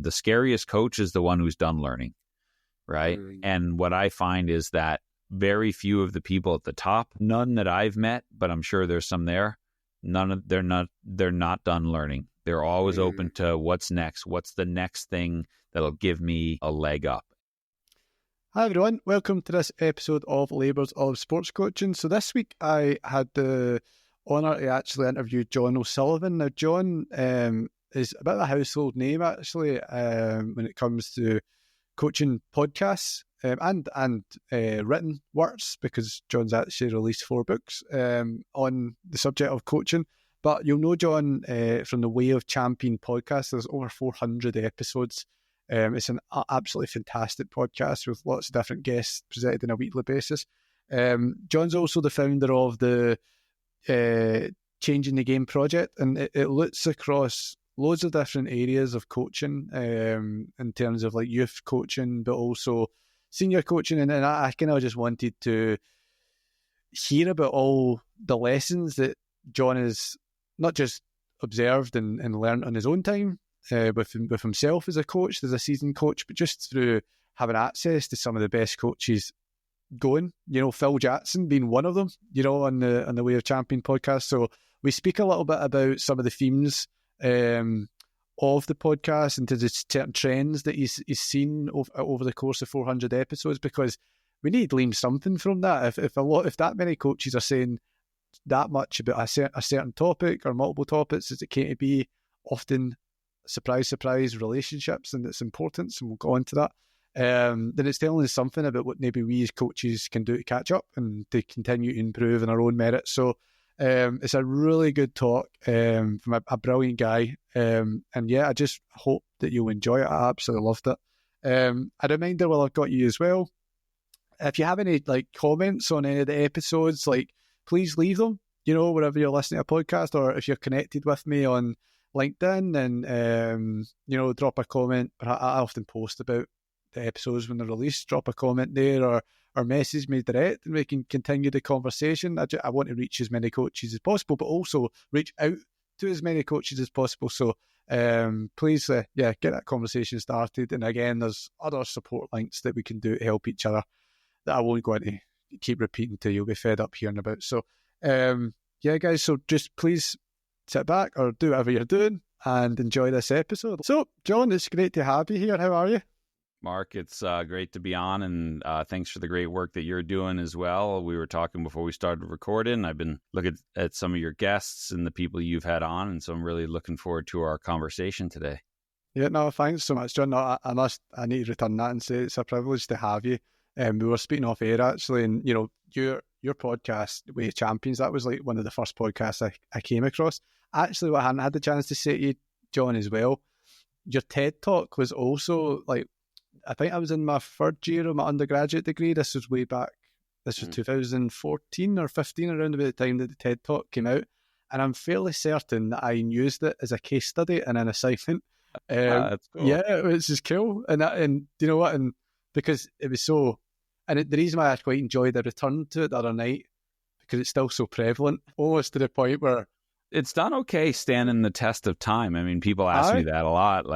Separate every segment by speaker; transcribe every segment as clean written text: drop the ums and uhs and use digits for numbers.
Speaker 1: The scariest coach is the one who's done learning, right? And what I find is that very few of the people at the top, none that I've met, but I'm sure there's some there, they're not done learning. They're always open to what's next. What's the next thing that'll give me a leg up?
Speaker 2: Hi everyone, welcome to this episode of Labours of Sports Coaching. So this week I had the honour to actually interview John OSullivan. Now John is a bit of a household name actually when it comes to coaching podcasts and written works, because John's actually released 4 books on the subject of coaching. But you'll know John from the Way of Champion podcast. There's over 400 episodes. It's an absolutely fantastic podcast with lots of different guests presented on a weekly basis. John's also the founder of the Changing the Game project, and it looks across loads of different areas of coaching in terms of like youth coaching, but also senior coaching. And I kind of just wanted to hear about all the lessons that John has not just observed and learned on his own time, with himself as a coach, as a seasoned coach, but just through having access to some of the best coaches going, Phil Jackson being one of them, on the Way of Champion podcast. So we speak a little bit about some of the themes of the podcast and to the certain trends that he's seen over the course of 400 episodes, because we need to glean something from that. If that many coaches are saying that much about a certain topic or multiple topics as it came to be, often surprise, relationships and its importance, and we'll go on to that, then it's telling us something about what maybe we as coaches can do to catch up and to continue to improve in our own merit. So it's a really good talk from a brilliant guy. And yeah, I just hope that you'll enjoy it. I absolutely loved it. A reminder while I've got you as well, if you have any comments on any of the episodes, please leave them, wherever you're listening to a podcast, or if you're connected with me on LinkedIn, and drop a comment. I often post about the episodes when they're released. Drop a comment there, or message me direct, and we can continue the conversation. I want to reach as many coaches as possible, but also reach out to as many coaches as possible. So please get that conversation started. And again, there's other support links that we can do to help each other that I won't go into keep repeating till you'll be fed up hearing about. So guys, so just please sit back or do whatever you're doing and enjoy this episode. So, John, it's great to have you here. How are you?
Speaker 1: Mark, it's great to be on, and thanks for the great work that you're doing as well. We were talking before we started recording. I've been looking at some of your guests and the people you've had on, and so I'm really looking forward to our conversation today. Yeah,
Speaker 2: no, thanks so much, John. No, I need to return that and say it's a privilege to have you. We were speaking off air actually, and your podcast, Way of Champions, that was one of the first podcasts I came across. Actually, what I hadn't had the chance to say to you, John, as well, your TED Talk was also I think I was in my 3rd year of my undergraduate degree. This was way back. This was 2014 or 15, around about the time that the TED Talk came out. And I'm fairly certain that I used it as a case study and an assignment.
Speaker 1: That's cool.
Speaker 2: Yeah, which is cool. And you know what? And because it was so, and the reason why I quite enjoyed the return to it the other night, because it's still so prevalent, almost to the point where
Speaker 1: it's done okay standing the test of time. I mean, people ask me that a lot,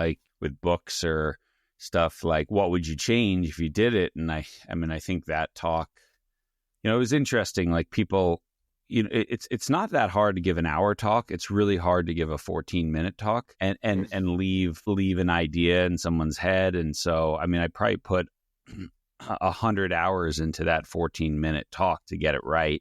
Speaker 1: with books or stuff, what would you change if you did it? And I think that talk, it was interesting. People, it's not that hard to give an hour talk. It's really hard to give a 14-minute talk and leave an idea in someone's head. And so, I probably put 100 hours into that 14-minute talk to get it right.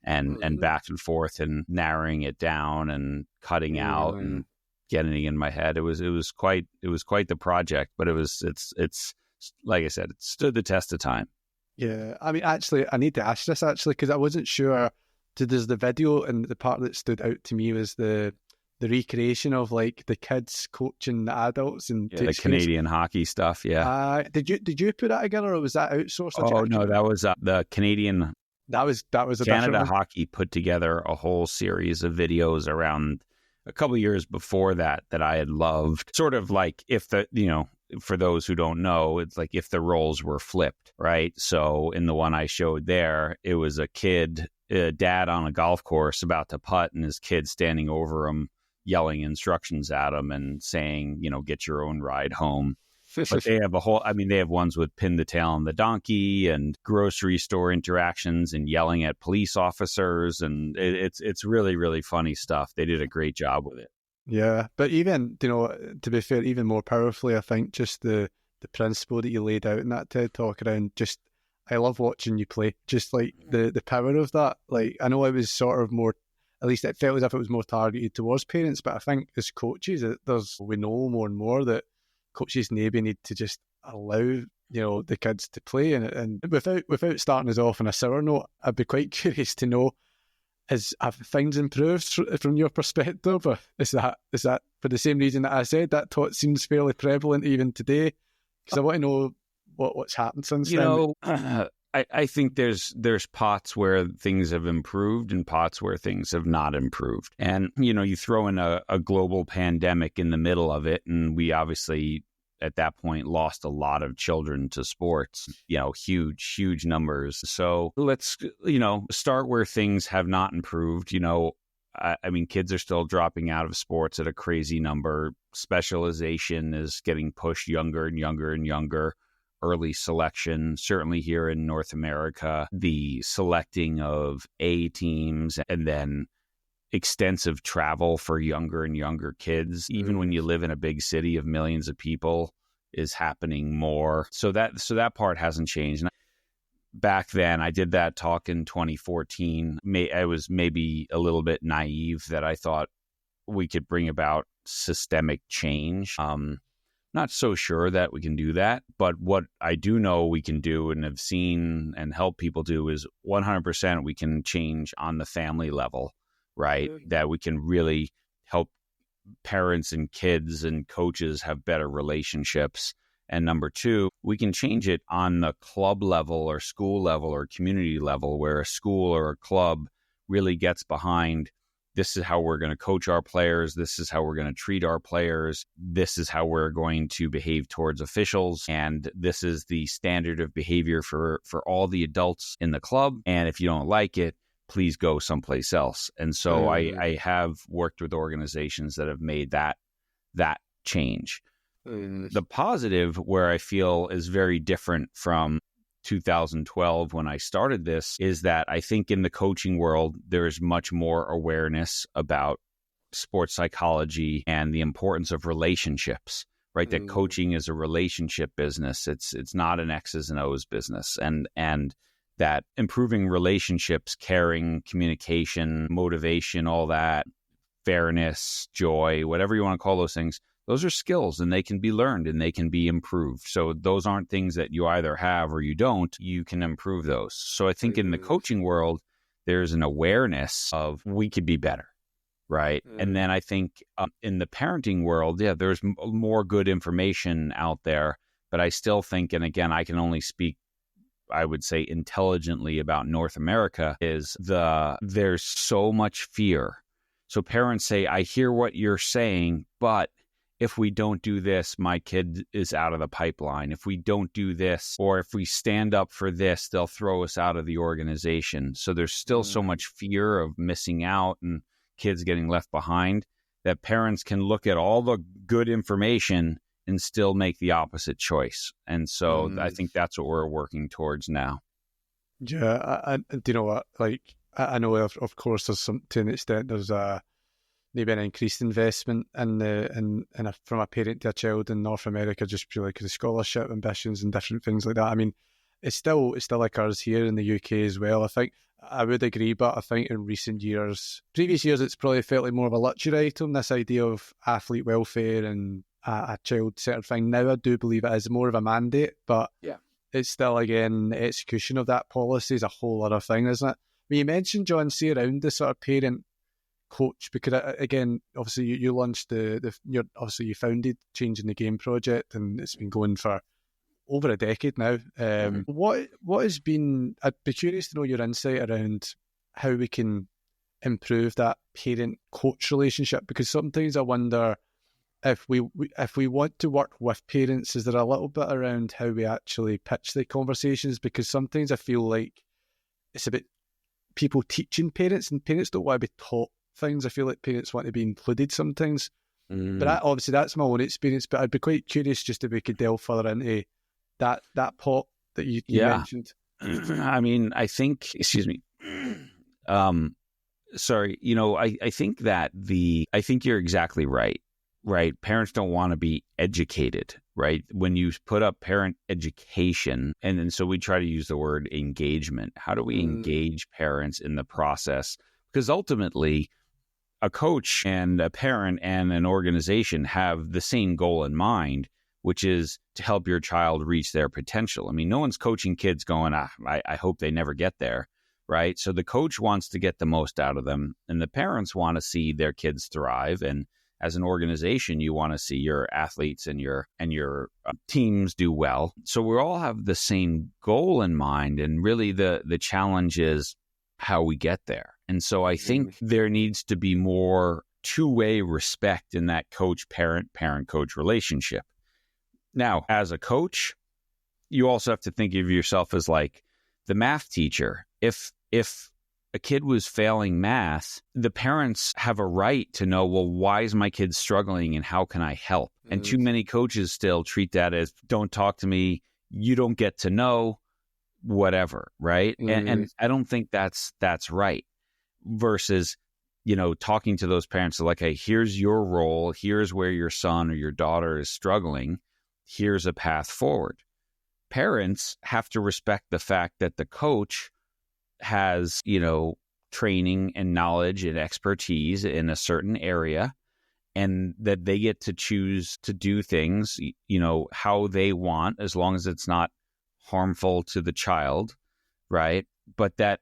Speaker 1: And back and forth and narrowing it down and cutting out and getting it in my head. It was quite the project, but it's like I said, it stood the test of time.
Speaker 2: Yeah, actually, I need to ask this because I wasn't sure. There's the video, and the part that stood out to me was the recreation of the kids coaching the adults and
Speaker 1: the Canadian hockey stuff. Yeah.
Speaker 2: Did you put that together, or was that outsourced?
Speaker 1: Oh no, that was the Canadian.
Speaker 2: That was a
Speaker 1: Canada Hockey put together a whole series of videos around a couple of years before that I had loved. Sort of if for those who don't know, it's if the roles were flipped, right? So in the one I showed there, it was a dad on a golf course about to putt, and his kid standing over him yelling instructions at them and saying, get your own ride home. But they have they have ones with pin the tail on the donkey and grocery store interactions and yelling at police officers. And it's really, really funny stuff. They did a great job with it.
Speaker 2: Yeah. But even, to be fair, even more powerfully, I think just the principle that you laid out in that TED Talk around just, I love watching you play, just like the power of that. Like, I know it was sort of more, at least it felt as if it was more targeted towards parents, but I think as coaches, we know more and more that coaches maybe need to just allow, the kids to play. And without starting us off on a sour note, I'd be quite curious to know, have things improved from your perspective? Or is that for the same reason that I said, that thought seems fairly prevalent even today? Because I want to know what's happened since then.
Speaker 1: I think there's pots where things have improved and pots where things have not improved. And, you throw in a global pandemic in the middle of it, and we obviously at that point lost a lot of children to sports, huge numbers. So let's, start where things have not improved. Kids are still dropping out of sports at a crazy number. Specialization is getting pushed younger and younger and younger. Early selection, certainly here in North America, the selecting of A teams and then extensive travel for younger and younger kids, even when you live in a big city of millions of people, is happening more. So that part hasn't changed. Back then, I did that talk in 2014. I was maybe a little bit naive that I thought we could bring about systemic change. Not so sure that we can do that, but what I do know we can do and have seen and help people do is 100% we can change on the family level, right? That we can really help parents and kids and coaches have better relationships. And number two, we can change it on the club level or school level or community level, where a school or a club really gets behind, this is how we're going to coach our players. This is how we're going to treat our players. This is how we're going to behave towards officials. And this is the standard of behavior for all the adults in the club. And if you don't like it, please go someplace else. And so I have worked with organizations that have made that change. The positive, where I feel is very different from 2012 when I started this, is that I think in the coaching world, there's much more awareness about sports psychology and the importance of relationships, right? That coaching is a relationship business. It's not an X's and O's business. And that improving relationships, caring, communication, motivation, all that, fairness, joy, whatever you want to call those things, those are skills and they can be learned and they can be improved. So those aren't things that you either have or you don't. You can improve those. So I think in the coaching world, there's an awareness of we could be better, right? And then I think in the parenting world, there's more good information out there. But I still think, and again, I can only speak, I would say, intelligently about North America, is there's so much fear. So parents say, I hear what you're saying, but if we don't do this, my kid is out of the pipeline. If we don't do this, or if we stand up for this, they'll throw us out of the organization. So there's still so much fear of missing out and kids getting left behind that parents can look at all the good information and still make the opposite choice. And so I think that's what we're working towards now.
Speaker 2: Yeah, and do you know what? Like, I know, of course, there's some, to an extent, there's maybe an increased investment from a parent to a child in North America, just purely because of scholarship ambitions and different things like that. I mean, it still occurs here in the UK as well. I think I would agree, but I think in previous years, it's probably felt like more of a luxury item, this idea of athlete welfare and a child-centered thing. Now I do believe it is more of a mandate, but it's still, again, the execution of that policy is a whole other thing, isn't it? I mean, you mentioned, John, say around the sort of parent coach, because again, obviously you launched obviously you founded Changing the Game project, and it's been going for over a decade now. What has been? I'd be curious to know your insight around how we can improve that parent-coach relationship, because sometimes I wonder if we want to work with parents, is there a little bit around how we actually pitch the conversations? Because sometimes I feel like it's a bit people teaching parents, and parents don't want to be taught things. I feel like parents want to be included sometimes. But obviously that's my own experience, but I'd be quite curious just if we could delve further into that pot that you mentioned.
Speaker 1: I mean, I think, excuse me. Sorry, I think you're exactly right. Right. Parents don't want to be educated, right? When you put up parent education, and so we try to use the word engagement. How do we engage parents in the process? Because ultimately, a coach and a parent and an organization have the same goal in mind, which is to help your child reach their potential. I mean, no one's coaching kids going, I hope they never get there, right? So the coach wants to get the most out of them, and the parents want to see their kids thrive. And as an organization, you want to see your athletes and your teams do well. So we all have the same goal in mind, and really the challenge is how we get there. And so I think there needs to be more two-way respect in that coach-parent, parent-coach relationship. Now, as a coach, you also have to think of yourself as like the math teacher. If a kid was failing math, the parents have a right to know, well, why is my kid struggling and how can I help? And too many coaches still treat that as, don't talk to me, you don't get to know, whatever, right? And I don't think that's right. Versus, talking to those parents like, hey, here's your role, here's where your son or your daughter is struggling, here's a path forward. Parents have to respect the fact that the coach has, training and knowledge and expertise in a certain area, and that they get to choose to do things, how they want, as long as it's not harmful to the child, right? But that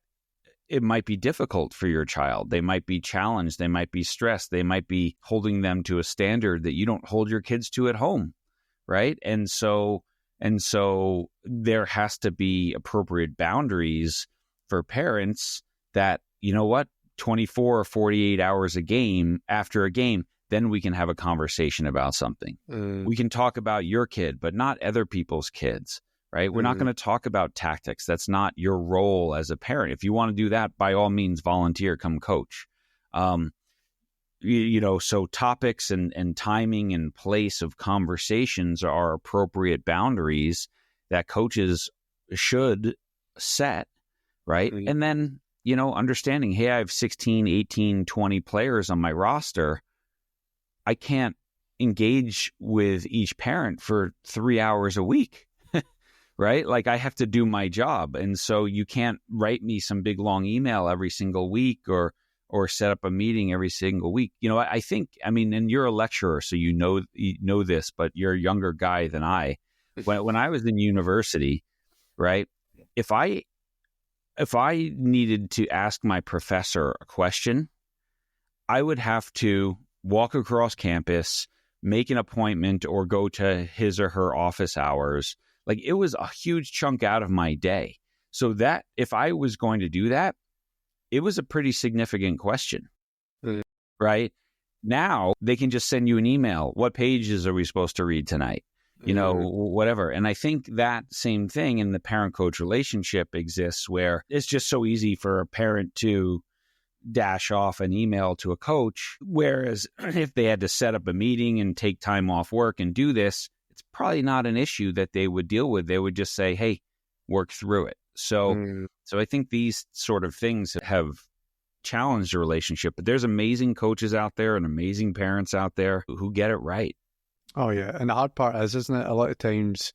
Speaker 1: it might be difficult for your child. They might be challenged. They might be stressed. They might be holding them to a standard that you don't hold your kids to at home, right? And so there has to be appropriate boundaries for parents that, 24 or 48 hours after a game, then we can have a conversation about something. We can talk about your kid, but not other people's kids, right? We're not going to talk about tactics. That's not your role as a parent. If you want to do that, by all means, volunteer, come coach. So topics and timing and place of conversations are appropriate boundaries that coaches should set, right? And then, understanding, hey, I have 16, 18, 20 players on my roster. I can't engage with each parent for 3 hours a week, right? Like, I have to do my job. And so you can't write me some big long email every single week or set up a meeting every single week. I think, and you're a lecturer, so you know this, but you're a younger guy than I. When I was in university, right? If I needed to ask my professor a question, I would have to walk across campus, make an appointment, or go to his or her office hours. Like, it was a huge chunk out of my day. So that if I was going to do that, it was a pretty significant question, right? Now they can just send you an email. What pages are we supposed to read tonight? Whatever. And I think that same thing in the parent-coach relationship exists, where it's just so easy for a parent to dash off an email to a coach. Whereas if they had to set up a meeting and take time off work and do this, it's probably not an issue that they would deal with. They would just say, hey, work through it. So I think these sort of things have challenged the relationship, but there's amazing coaches out there and amazing parents out there who get it right.
Speaker 2: Oh yeah. And the hard part is, isn't it? A lot of times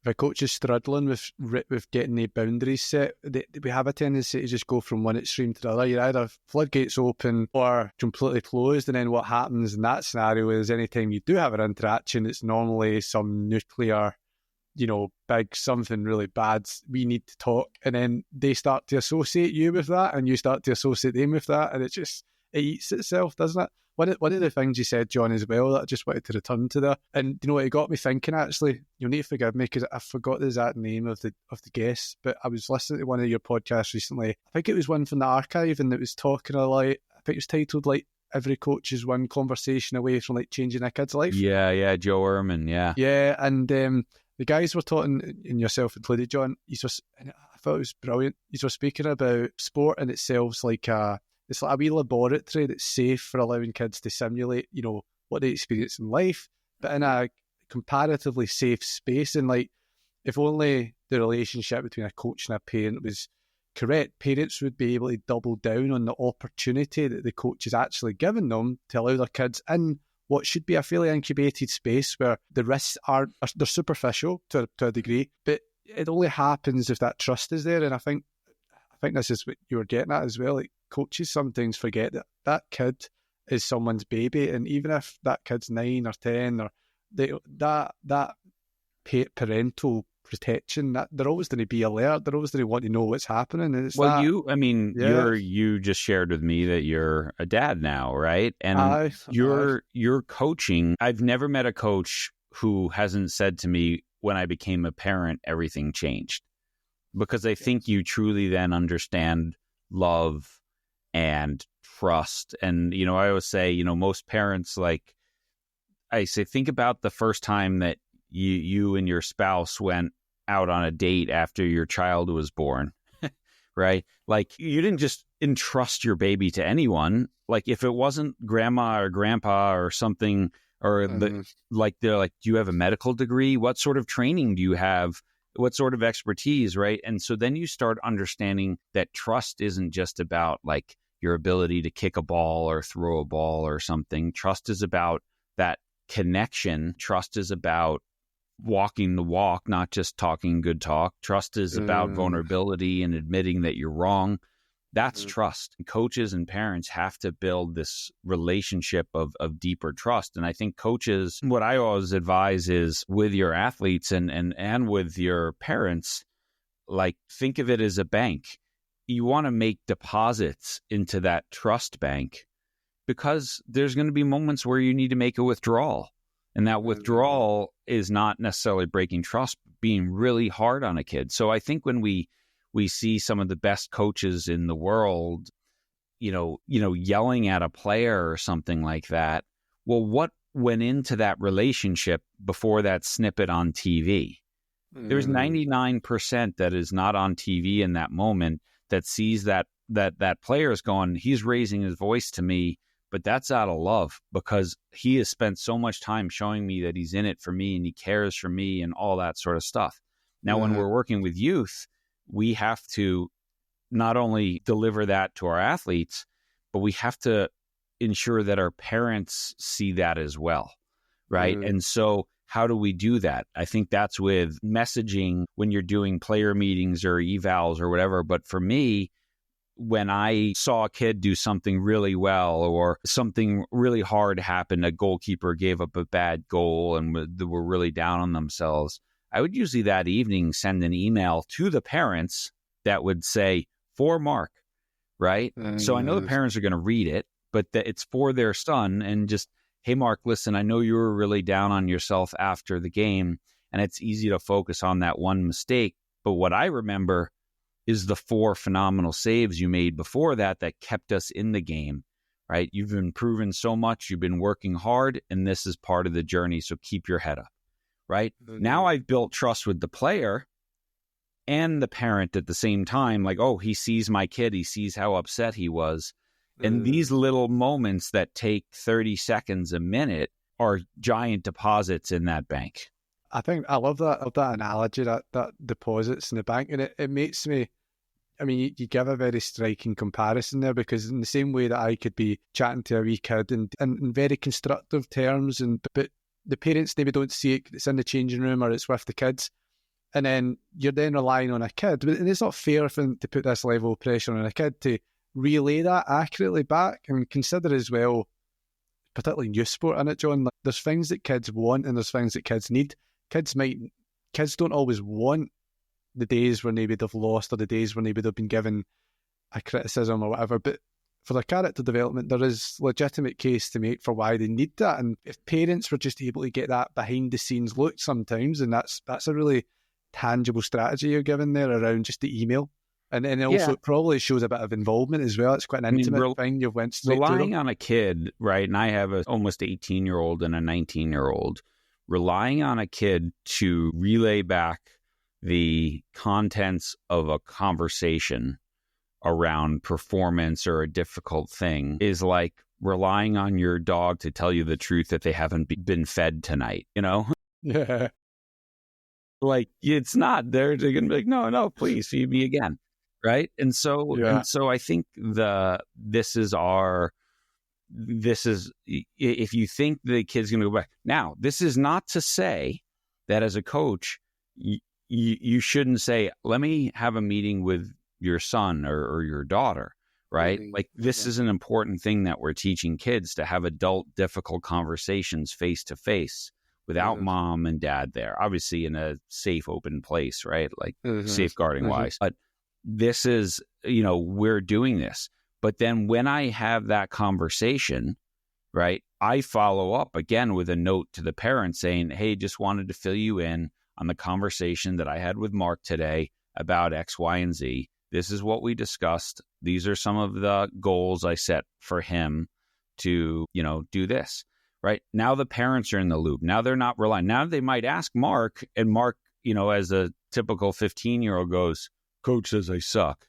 Speaker 2: if a coach is struggling with getting the boundaries set, we have a tendency to just go from one extreme to the other. You're either floodgates open or completely closed. And then what happens in that scenario is anytime you do have an interaction, it's normally some nuclear, big something really bad, we need to talk. And then they start to associate you with that and you start to associate them with that. And it eats itself, doesn't it? One of the things you said, John, as well, that I just wanted to return to there, and it got me thinking, actually, you'll need to forgive me because I forgot the exact name of the guest, but I was listening to one of your podcasts recently. I think it was one from the archive, and it was talking I think it was titled every coach is one conversation away from changing a kid's life.
Speaker 1: Yeah, Joe Ehrman, yeah.
Speaker 2: Yeah, and the guys were talking, and yourself included, John, and I thought it was brilliant. You were speaking about sport in itself like a It's like a wee laboratory that's safe for allowing kids to simulate, what they experience in life, but in a comparatively safe space. And like, if only the relationship between a coach and a parent was correct, parents would be able to double down on the opportunity that the coach is actually giving them to allow their kids in what should be a fairly incubated space where the risks they're superficial to a degree, but it only happens if that trust is there. And I think this is what you were getting at as well. Like, coaches sometimes forget that kid is someone's baby, and even if that kid's 9 or 10, or that parental protection, that they're always going to be alert. They're always going to want to know what's happening. And it's
Speaker 1: you just shared with me that you're a dad now, right? And you're coaching. I've never met a coach who hasn't said to me, when I became a parent, everything changed. Because I think you truly then understand love and trust. And, I always say, most parents, like I say, think about the first time that you and your spouse went out on a date after your child was born, right? Like, you didn't just entrust your baby to anyone. Like, if it wasn't grandma or grandpa or something, or they're like, do you have a medical degree? What sort of training do you have? What sort of expertise, right? And so then you start understanding that trust isn't just about like your ability to kick a ball or throw a ball or something. Trust is about that connection. Trust is about walking the walk, not just talking good talk. Trust is about vulnerability and admitting that you're wrong. That's trust. Coaches and parents have to build this relationship of deeper trust. And I think coaches, what I always advise is with your athletes and with your parents, like, think of it as a bank. You want to make deposits into that trust bank because there's going to be moments where you need to make a withdrawal. And that withdrawal is not necessarily breaking trust, but being really hard on a kid. So I think when we see some of the best coaches in the world, yelling at a player or something like that. Well, what went into that relationship before that snippet on TV? There's 99% that is not on TV in that moment that sees that player is going, he's raising his voice to me, but that's out of love because he has spent so much time showing me that he's in it for me and he cares for me and all that sort of stuff. Now, when we're working with youth, we have to not only deliver that to our athletes, but we have to ensure that our parents see that as well, right? And so how do we do that? I think that's with messaging when you're doing player meetings or evals or whatever. But for me, when I saw a kid do something really well or something really hard happened, a goalkeeper gave up a bad goal and were really down on themselves, I would usually that evening send an email to the parents that would say, for Mark, right? So I know the parents are going to read it, but it's for their son and just, hey, Mark, listen, I know you were really down on yourself after the game and it's easy to focus on that one mistake. But what I remember is the 4 phenomenal saves you made before that kept us in the game, right? You've been proven so much, you've been working hard, and this is part of the journey, so keep your head up, right? Now I've built trust with the player and the parent at the same time, like, oh, he sees my kid, he sees how upset he was. And these little moments that take 30 seconds a minute are giant deposits in that bank.
Speaker 2: I think I love that analogy, that deposits in the bank. And it makes me, I mean, you give a very striking comparison there, because in the same way that I could be chatting to a wee kid in very constructive terms, but the parents maybe don't see it, it's in the changing room or it's with the kids. And then you're then relying on a kid. And it's not fair for them to put this level of pressure on a kid to relay that accurately back. And consider as well, particularly in youth sport, in it, John, like, there's things that kids want and there's things that kids need. Kids don't always want the days where maybe they've lost or the days where maybe they've been given a criticism or whatever. But for their character development, there is legitimate case to make for why they need that. And if parents were just able to get that behind the scenes look sometimes, and that's a really tangible strategy you're giving there around just the email. And also it probably shows a bit of involvement as well. It's quite an intimate thing. You've went straight
Speaker 1: relying
Speaker 2: to them.
Speaker 1: on a kid, right? And I have a almost 18-year-old and a 19-year-old. Relying on a kid to relay back the contents of a conversation around performance or a difficult thing is like relying on your dog to tell you the truth that they haven't been fed tonight,
Speaker 2: Yeah.
Speaker 1: Like it's not. They're going to be like, no, please feed me again. Right. And so I think this is if you think the kid's going to go back. Now, this is not to say that as a coach, you shouldn't say, let me have a meeting with your son or your daughter, right? Like this is an important thing that we're teaching kids, to have adult, difficult conversations face to face without mom and dad there, obviously in a safe, open place, right? Like safeguarding wise. But this is, we're doing this. But then when I have that conversation, right, I follow up again with a note to the parent saying, hey, just wanted to fill you in on the conversation that I had with Mark today about X, Y, and Z. This is what we discussed. These are some of the goals I set for him to, do this, right? Now the parents are in the loop. Now they're not relying. Now they might ask Mark, and Mark, as a typical 15-year-old goes, Coach says I suck.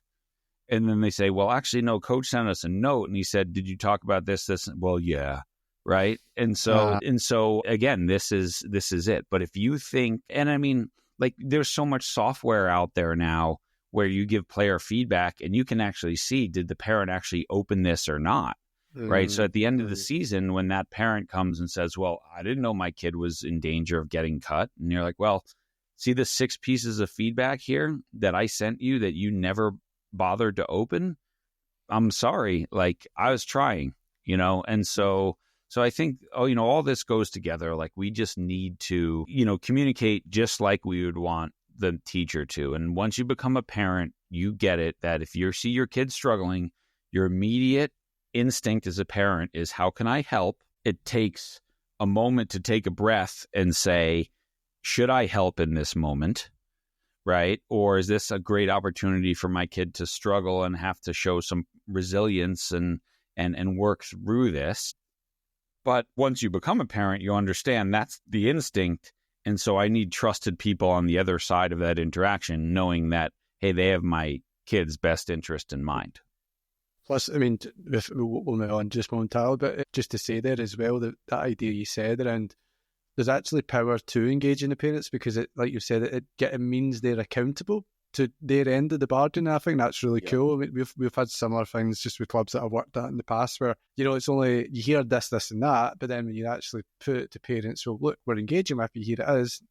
Speaker 1: And then they say, well, actually, no, Coach sent us a note and he said, did you talk about this? Well, yeah. Right. And so again, this is it. But if you think, and I mean, like there's so much software out there now where you give player feedback and you can actually see, did the parent actually open this or not? Right. So at the end of the season, when that parent comes and says, well, I didn't know my kid was in danger of getting cut. And you're like, well, see the 6 pieces of feedback here that I sent you that you never bothered to open. I'm sorry. Like I was trying, and so I think, all this goes together. Like we just need to, communicate just like we would want the teacher to. And once you become a parent, you get it that if you see your kid struggling, your immediate instinct as a parent is, how can I help? It takes a moment to take a breath and say, should I help in this moment? Right? Or is this a great opportunity for my kid to struggle and have to show some resilience and work through this? But once you become a parent, you understand that's the instinct. And so I need trusted people on the other side of that interaction, knowing that, hey, they have my kid's best interest in mind.
Speaker 2: Plus, I mean, we'll move on just momentarily, but just to say there as well, that idea you said around, there's actually power to engaging the parents, because it, like you said, it means they're accountable to their end of the bargain. And I think that's really cool. I mean, we've had similar things just with clubs that I've worked at in the past where, it's only, you hear this and that, but then when you actually put it to parents, well, look, we're engaging with you, here it is,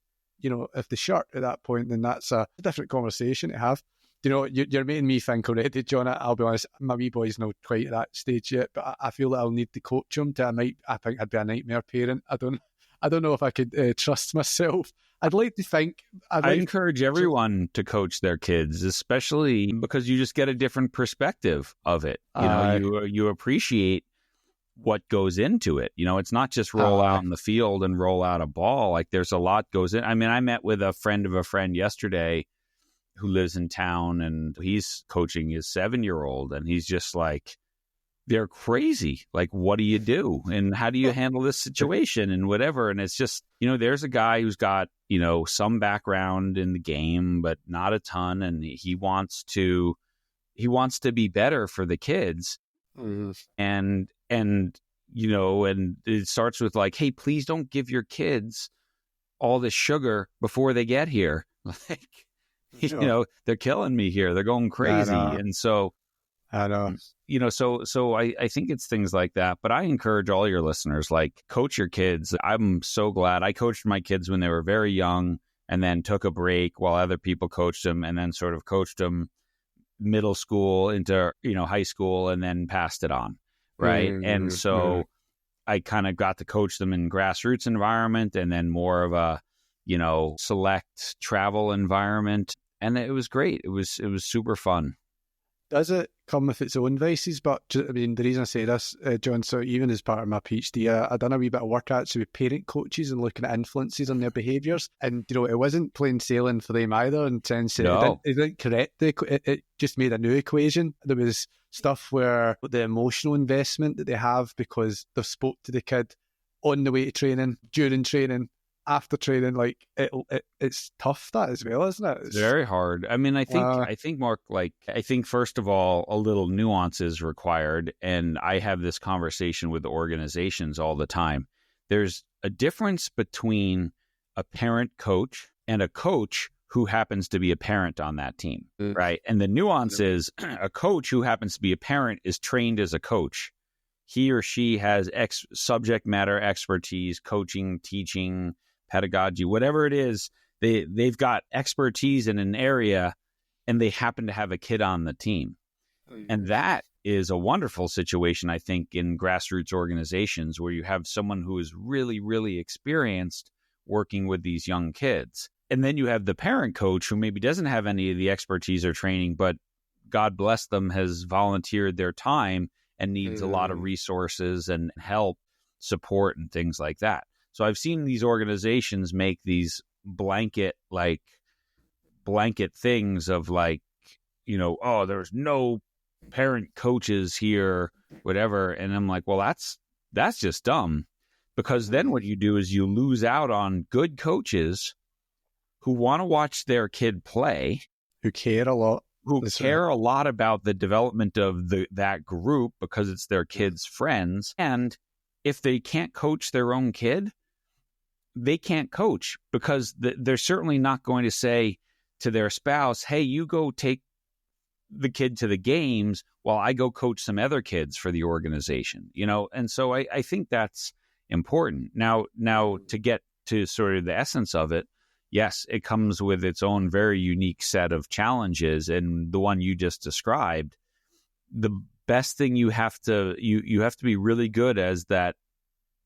Speaker 2: if they shut at that point, then that's a different conversation to have. You're making me think already, John. I'll be honest, my wee boy's not quite at that stage yet, but I feel that I'll need to coach him I think I'd be a nightmare parent. I don't know if I could trust myself. I'd like to think... I
Speaker 1: encourage everyone to coach their kids, especially because you just get a different perspective of it. You appreciate what goes into it. It's not just roll out in the field and roll out a ball. Like there's a lot goes in. I mean, I met with a friend of a friend yesterday who lives in town, and he's coaching his 7-year-old, and he's just like, they're crazy. Like, what do you do? And how do you handle this situation and whatever? And it's just, there's a guy who's got, some background in the game, but not a ton. And he wants to be better for the kids. And it starts with like, hey, please don't give your kids all this sugar before they get here. Like, they're killing me here. They're going crazy. And so,
Speaker 2: I know.
Speaker 1: So I think it's things like that. But I encourage all your listeners, like, coach your kids. I'm so glad I coached my kids when they were very young, and then took a break while other people coached them, and then sort of coached them middle school into, high school, and then passed it on. Right. And so I kind of got to coach them in grassroots environment, and then more of a, select travel environment. And it was great. It was super fun.
Speaker 2: Does it come with its own vices? But I mean, the reason I say this, John, so even as part of my PhD, I done a wee bit of work actually with parent coaches and looking at influences on their behaviours. And, it wasn't plain sailing for them either, in the sense that it didn't correct it just made a new equation. There was stuff where the emotional investment that they have because they've spoke to the kid on the way to training, during training, after training, like it's tough that as well, isn't it?
Speaker 1: It's very hard. I mean, I think Mark, like, I think first of all, a little nuance is required. And I have this conversation with organizations all the time. There's a difference between a parent coach and a coach who happens to be a parent on that team, right? And the nuance is a coach who happens to be a parent is trained as a coach. He or she has subject matter expertise, coaching, teaching, pedagogy, whatever it is. They've got expertise in an area, and they happen to have a kid on the team. And that is a wonderful situation, I think, in grassroots organizations where you have someone who is really, really experienced working with these young kids. And then you have the parent coach who maybe doesn't have any of the expertise or training, but God bless them, has volunteered their time and needs a lot of resources and help, support, and things like that. So I've seen these organizations make these blanket things of like, oh, there's no parent coaches here, whatever. And I'm like, well, that's just dumb, because then what you do is you lose out on good coaches who want to watch their kid play,
Speaker 2: who care a lot.
Speaker 1: A lot about the development of that group because it's their kids' friends. And if they can't coach their own kid, they can't coach, because they're certainly not going to say to their spouse, hey, you go take the kid to the games while I go coach some other kids for the organization, And so I think that's important. Now to get to sort of the essence of it, yes, it comes with its own very unique set of challenges. And the one you just described, the best thing you have to be really good as that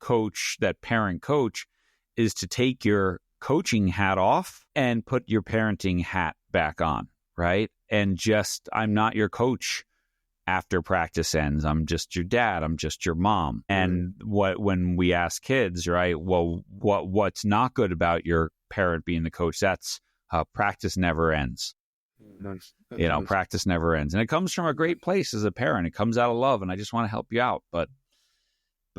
Speaker 1: coach, that parent coach, is to take your coaching hat off and put your parenting hat back on, right? And I'm not your coach after practice ends. I'm just your dad. I'm just your mom. And when we ask kids, right, well, what's not good about your parent being the coach? That's practice never ends. Practice never ends. And it comes from a great place as a parent. It comes out of love, and I just want to help you out. But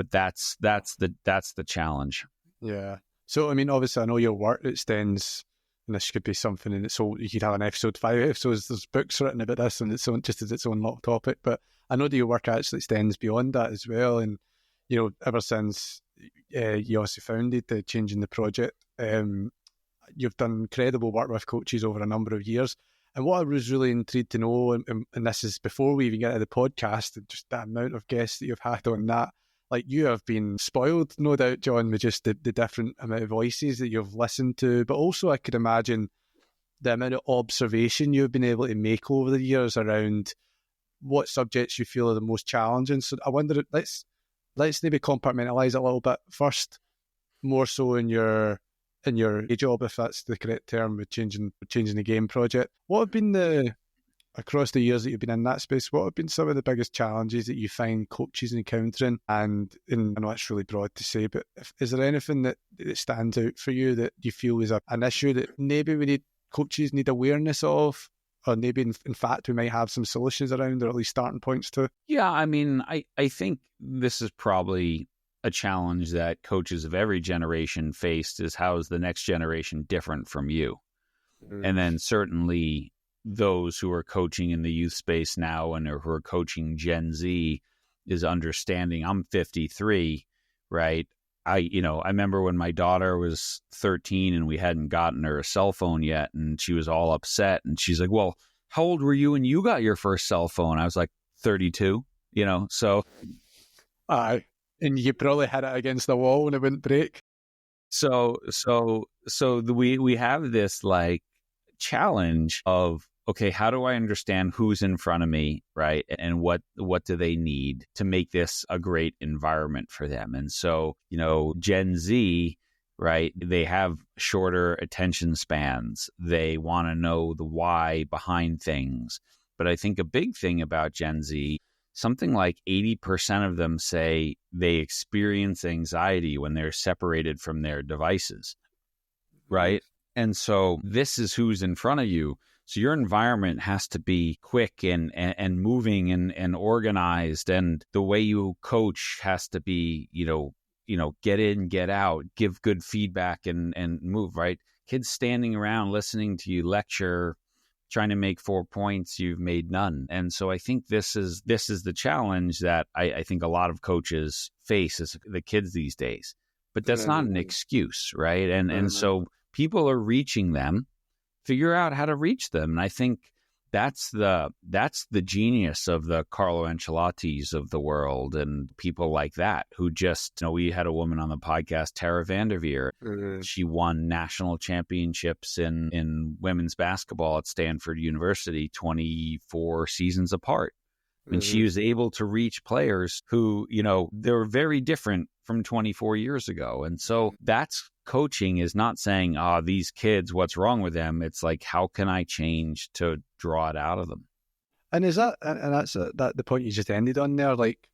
Speaker 1: that's the challenge.
Speaker 2: Yeah. So, I mean, obviously, I know your work extends, and this could be something in its own, you could have an episode, 5 episodes, there's books written about this, and it's just as its own little topic. But I know that your work actually extends beyond that as well. And, ever since you obviously founded the Changing the Project, you've done incredible work with coaches over a number of years. And what I was really intrigued to know, and this is before we even get to the podcast, and just the amount of guests that you've had on that, like, you have been spoiled, no doubt, John, with just the different amount of voices that you've listened to. But also I could imagine the amount of observation you've been able to make over the years around what subjects you feel are the most challenging. So I wonder, let's maybe compartmentalise it a little bit. First, more so in your day job, if that's the correct term, with changing the game project. What have been across the years that you've been in that space, what have been some of the biggest challenges that you find coaches encountering? And I know it's really broad to say, but is there anything that stands out for you that you feel is an issue that maybe coaches need awareness of, or maybe in fact we might have some solutions around, or at least starting points to?
Speaker 1: Yeah, I mean, I think this is probably a challenge that coaches of every generation faced, is how is the next generation different from you? And then certainly those who are coaching in the youth space now and who are coaching Gen Z is understanding. I'm 53, right? I remember when my daughter was 13 and we hadn't gotten her a cell phone yet, and she was all upset, and she's like, well, how old were you when you got your first cell phone? I was like, 32, so.
Speaker 2: Aye. And you probably had it against the wall and it wouldn't break.
Speaker 1: So we have this like challenge of, okay, how do I understand who's in front of me, right? And what do they need to make this a great environment for them? And so, Gen Z, right, they have shorter attention spans. They want to know the why behind things. But I think a big thing about Gen Z, something like 80% of them say they experience anxiety when they're separated from their devices, right? And so this is who's in front of you. So your environment has to be quick and moving and organized. And the way you coach has to be, get in, get out, give good feedback and move, right? Kids standing around listening to you lecture, trying to make 4 points, you've made none. And so I think this is the challenge that I think a lot of coaches face as the kids these days. But that's not an excuse, right? And so people are reaching them, figure out how to reach them. And I think that's the genius of the Carlo Ancelottis of the world and people like that who just, we had a woman on the podcast, Tara Vanderveer. She won national championships in women's basketball at Stanford University 24 seasons apart. And she was able to reach players who, they were very different from 24 years ago. And so that's coaching, is not saying, these kids, what's wrong with them? It's like, how can I change to draw it out of them?
Speaker 2: And is that, and that's the point you just ended on there. Like,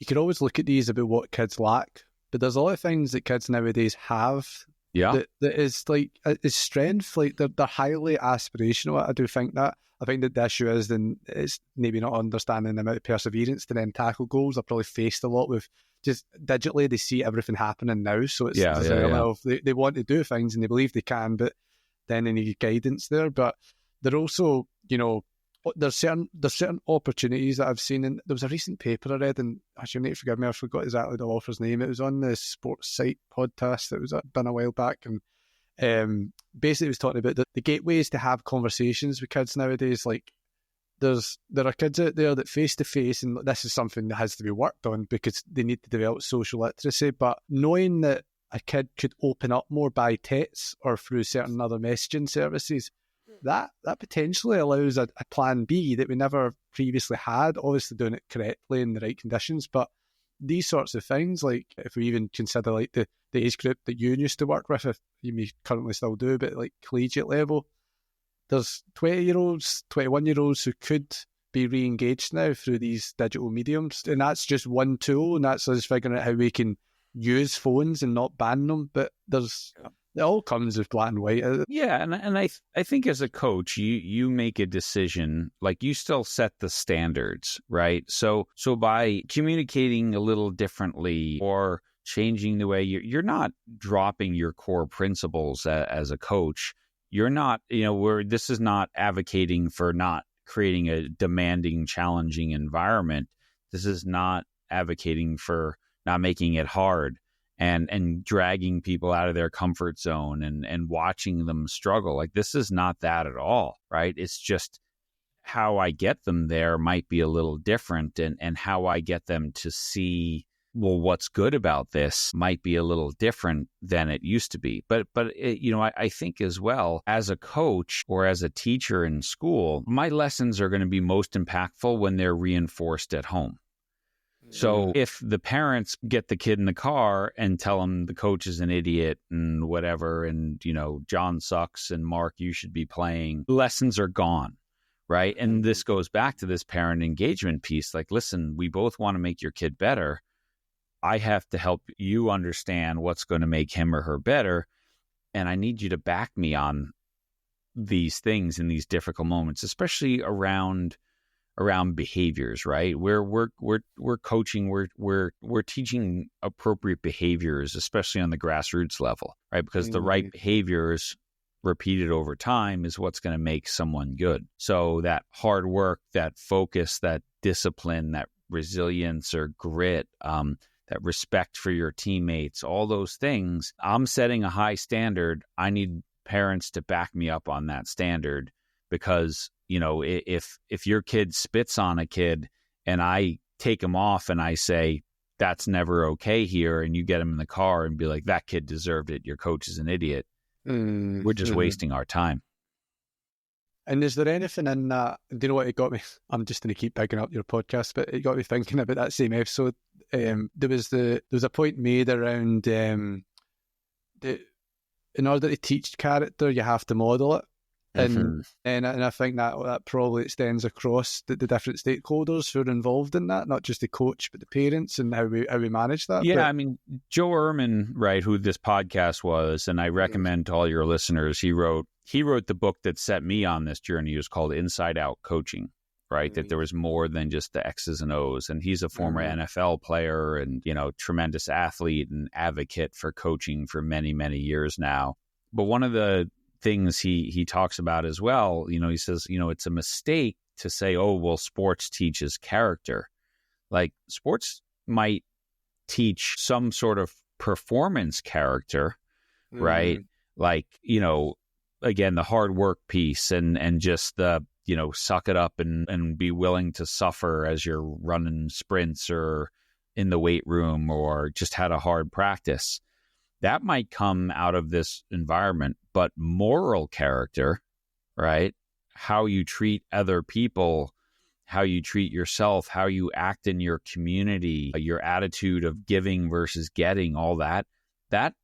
Speaker 2: you can always look at these about what kids lack, but there's a lot of things that kids nowadays have.
Speaker 1: Yeah.
Speaker 2: That is like, is strength. Like, they're highly aspirational. I do think that. I think that the issue is then it's maybe not understanding the amount of perseverance to then tackle goals. They're probably faced a lot with just digitally, they see everything happening now. So it's they want to do things and they believe they can, but then they need guidance there. But they're also, there's certain opportunities that I've seen. And there was a recent paper I read, and actually, you need to forgive me, I forgot exactly the author's name. It was on the Sports Site podcast. It was done a while back, and basically it was talking about the gateways to have conversations with kids nowadays. Like, there are kids out there that face to face, and this is something that has to be worked on because they need to develop social literacy, but knowing that a kid could open up more by texts or through certain other messaging services, that potentially allows a plan B that we never previously had, obviously doing it correctly in the right conditions. But these sorts of things, like if we even consider like the age group that you used to work with, if you may currently still do, but like collegiate level, there's 20-year-olds, 21-year-olds who could be re-engaged now through these digital mediums. And that's just one tool, and that's us figuring out how we can use phones and not ban them. But it all comes with black and white.
Speaker 1: Yeah, and I think as a coach, you make a decision, like you still set the standards, right? So by communicating a little differently or changing the way you're not dropping your core principles as a coach. You're not, this is not advocating for not creating a demanding, challenging environment. This is not advocating for not making it hard and dragging people out of their comfort zone and watching them struggle. Like, this is not that at all, right? It's just how I get them there might be a little different, and how I get them to see, well, what's good about this might be a little different than it used to be. But I think as well, as a coach or as a teacher in school, my lessons are going to be most impactful when they're reinforced at home. So if the parents get the kid in the car and tell him the coach is an idiot and whatever, and, John sucks and Mark, you should be playing, lessons are gone, right? And this goes back to this parent engagement piece. Like, listen, we both want to make your kid better. I have to help you understand what's going to make him or her better. And I need you to back me on these things in these difficult moments, especially around behaviors, right? We're coaching, we're teaching appropriate behaviors, especially on the grassroots level, right? Because the right behaviors repeated over time is what's going to make someone good. So that hard work, that focus, that discipline, that resilience or grit, that respect for your teammates, all those things, I'm setting a high standard. I need parents to back me up on that standard, because if your kid spits on a kid and I take him off and I say, that's never okay here, and you get him in the car and be like, that kid deserved it, your coach is an idiot, we're just wasting our time.
Speaker 2: And is there anything in that, do you know what it got me? I'm just going to keep picking up your podcast, but it got me thinking about that same episode. There was a point made around in order to teach character, you have to model it. And I think that probably extends across the different stakeholders who are involved in that, not just the coach, but the parents, and how we manage that.
Speaker 1: Yeah, Joe Ehrman, right, who this podcast was, and I recommend to all your listeners, he wrote the book that set me on this journey. It was called Inside Out Coaching. right? That there was more than just the X's and O's. And he's a former NFL player and, tremendous athlete and advocate for coaching for many, many years now. But one of the things he talks about as well, he says, it's a mistake to say, oh, well, sports teaches character. Like sports might teach some sort of performance character, right? Like, again, the hard work piece and just the, suck it up and be willing to suffer as you're running sprints or in the weight room or just had a hard practice. That might come out of this environment, but moral character, right? How you treat other people, how you treat yourself, how you act in your community, your attitude of giving versus getting, all that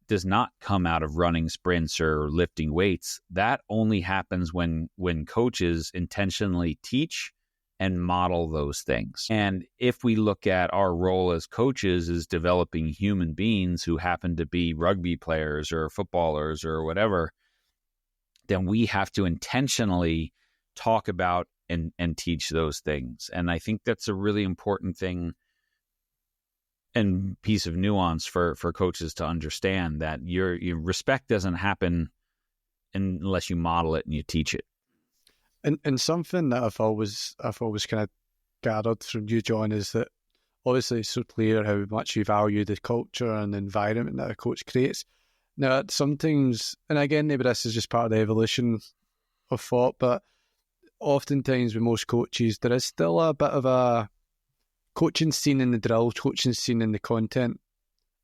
Speaker 1: does not come out of running sprints or lifting weights. That only happens when coaches intentionally teach and model those things. And if we look at our role as coaches as developing human beings who happen to be rugby players or footballers or whatever, then we have to intentionally talk about and teach those things. And I think that's a really important thing and piece of nuance for coaches to understand, that your respect doesn't happen unless you model it and you teach it.
Speaker 2: And something that I've always kind of gathered from you, John, is that obviously it's so clear how much you value the culture and the environment that a coach creates. Now, sometimes, and again, maybe this is just part of the evolution of thought, but oftentimes with most coaches, there is still a bit of a coaching scene in the drill, coaching scene in the content.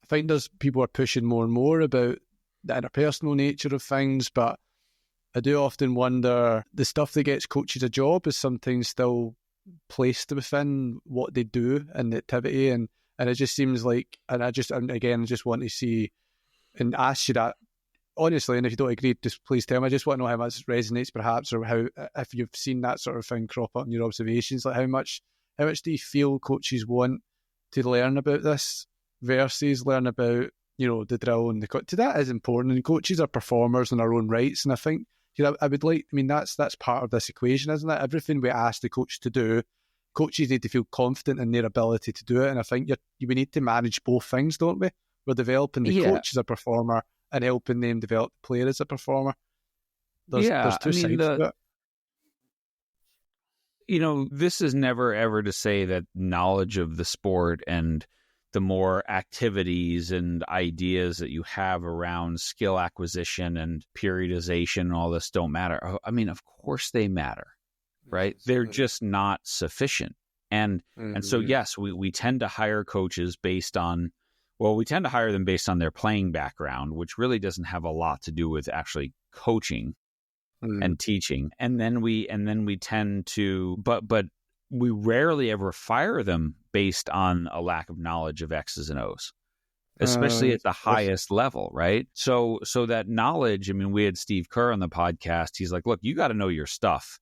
Speaker 2: I think people are pushing more and more about the interpersonal nature of things, but I do often wonder, the stuff that gets coaches a job is sometimes still placed within what they do and the activity, and it just seems like, and I just want to see and ask you that honestly, and if you don't agree, just please tell me. I just want to know how much resonates perhaps, or how, if you've seen that sort of thing crop up in your observations, like how much do you feel coaches want to learn about this versus learn about, the drill and the that is important, and coaches are performers in their own rights, and I think, that's part of this equation, isn't it? Everything we ask the coach to do, coaches need to feel confident in their ability to do it, and I think we need to manage both things, don't we? We're developing the coach as a performer and helping them develop the player as a performer. There's two sides to it.
Speaker 1: This is never ever to say that knowledge of the sport and the more activities and ideas that you have around skill acquisition and periodization and all this don't matter. I mean, of course they matter, right? They're just not sufficient. And so, yes, we tend to hire coaches based on, we tend to hire them based on their playing background, which really doesn't have a lot to do with actually coaching and teaching. And then we tend to, but we rarely ever fire them based on a lack of knowledge of X's and O's, especially at the highest level, right? So that knowledge, we had Steve Kerr on the podcast. He's like, look, you got to know your stuff.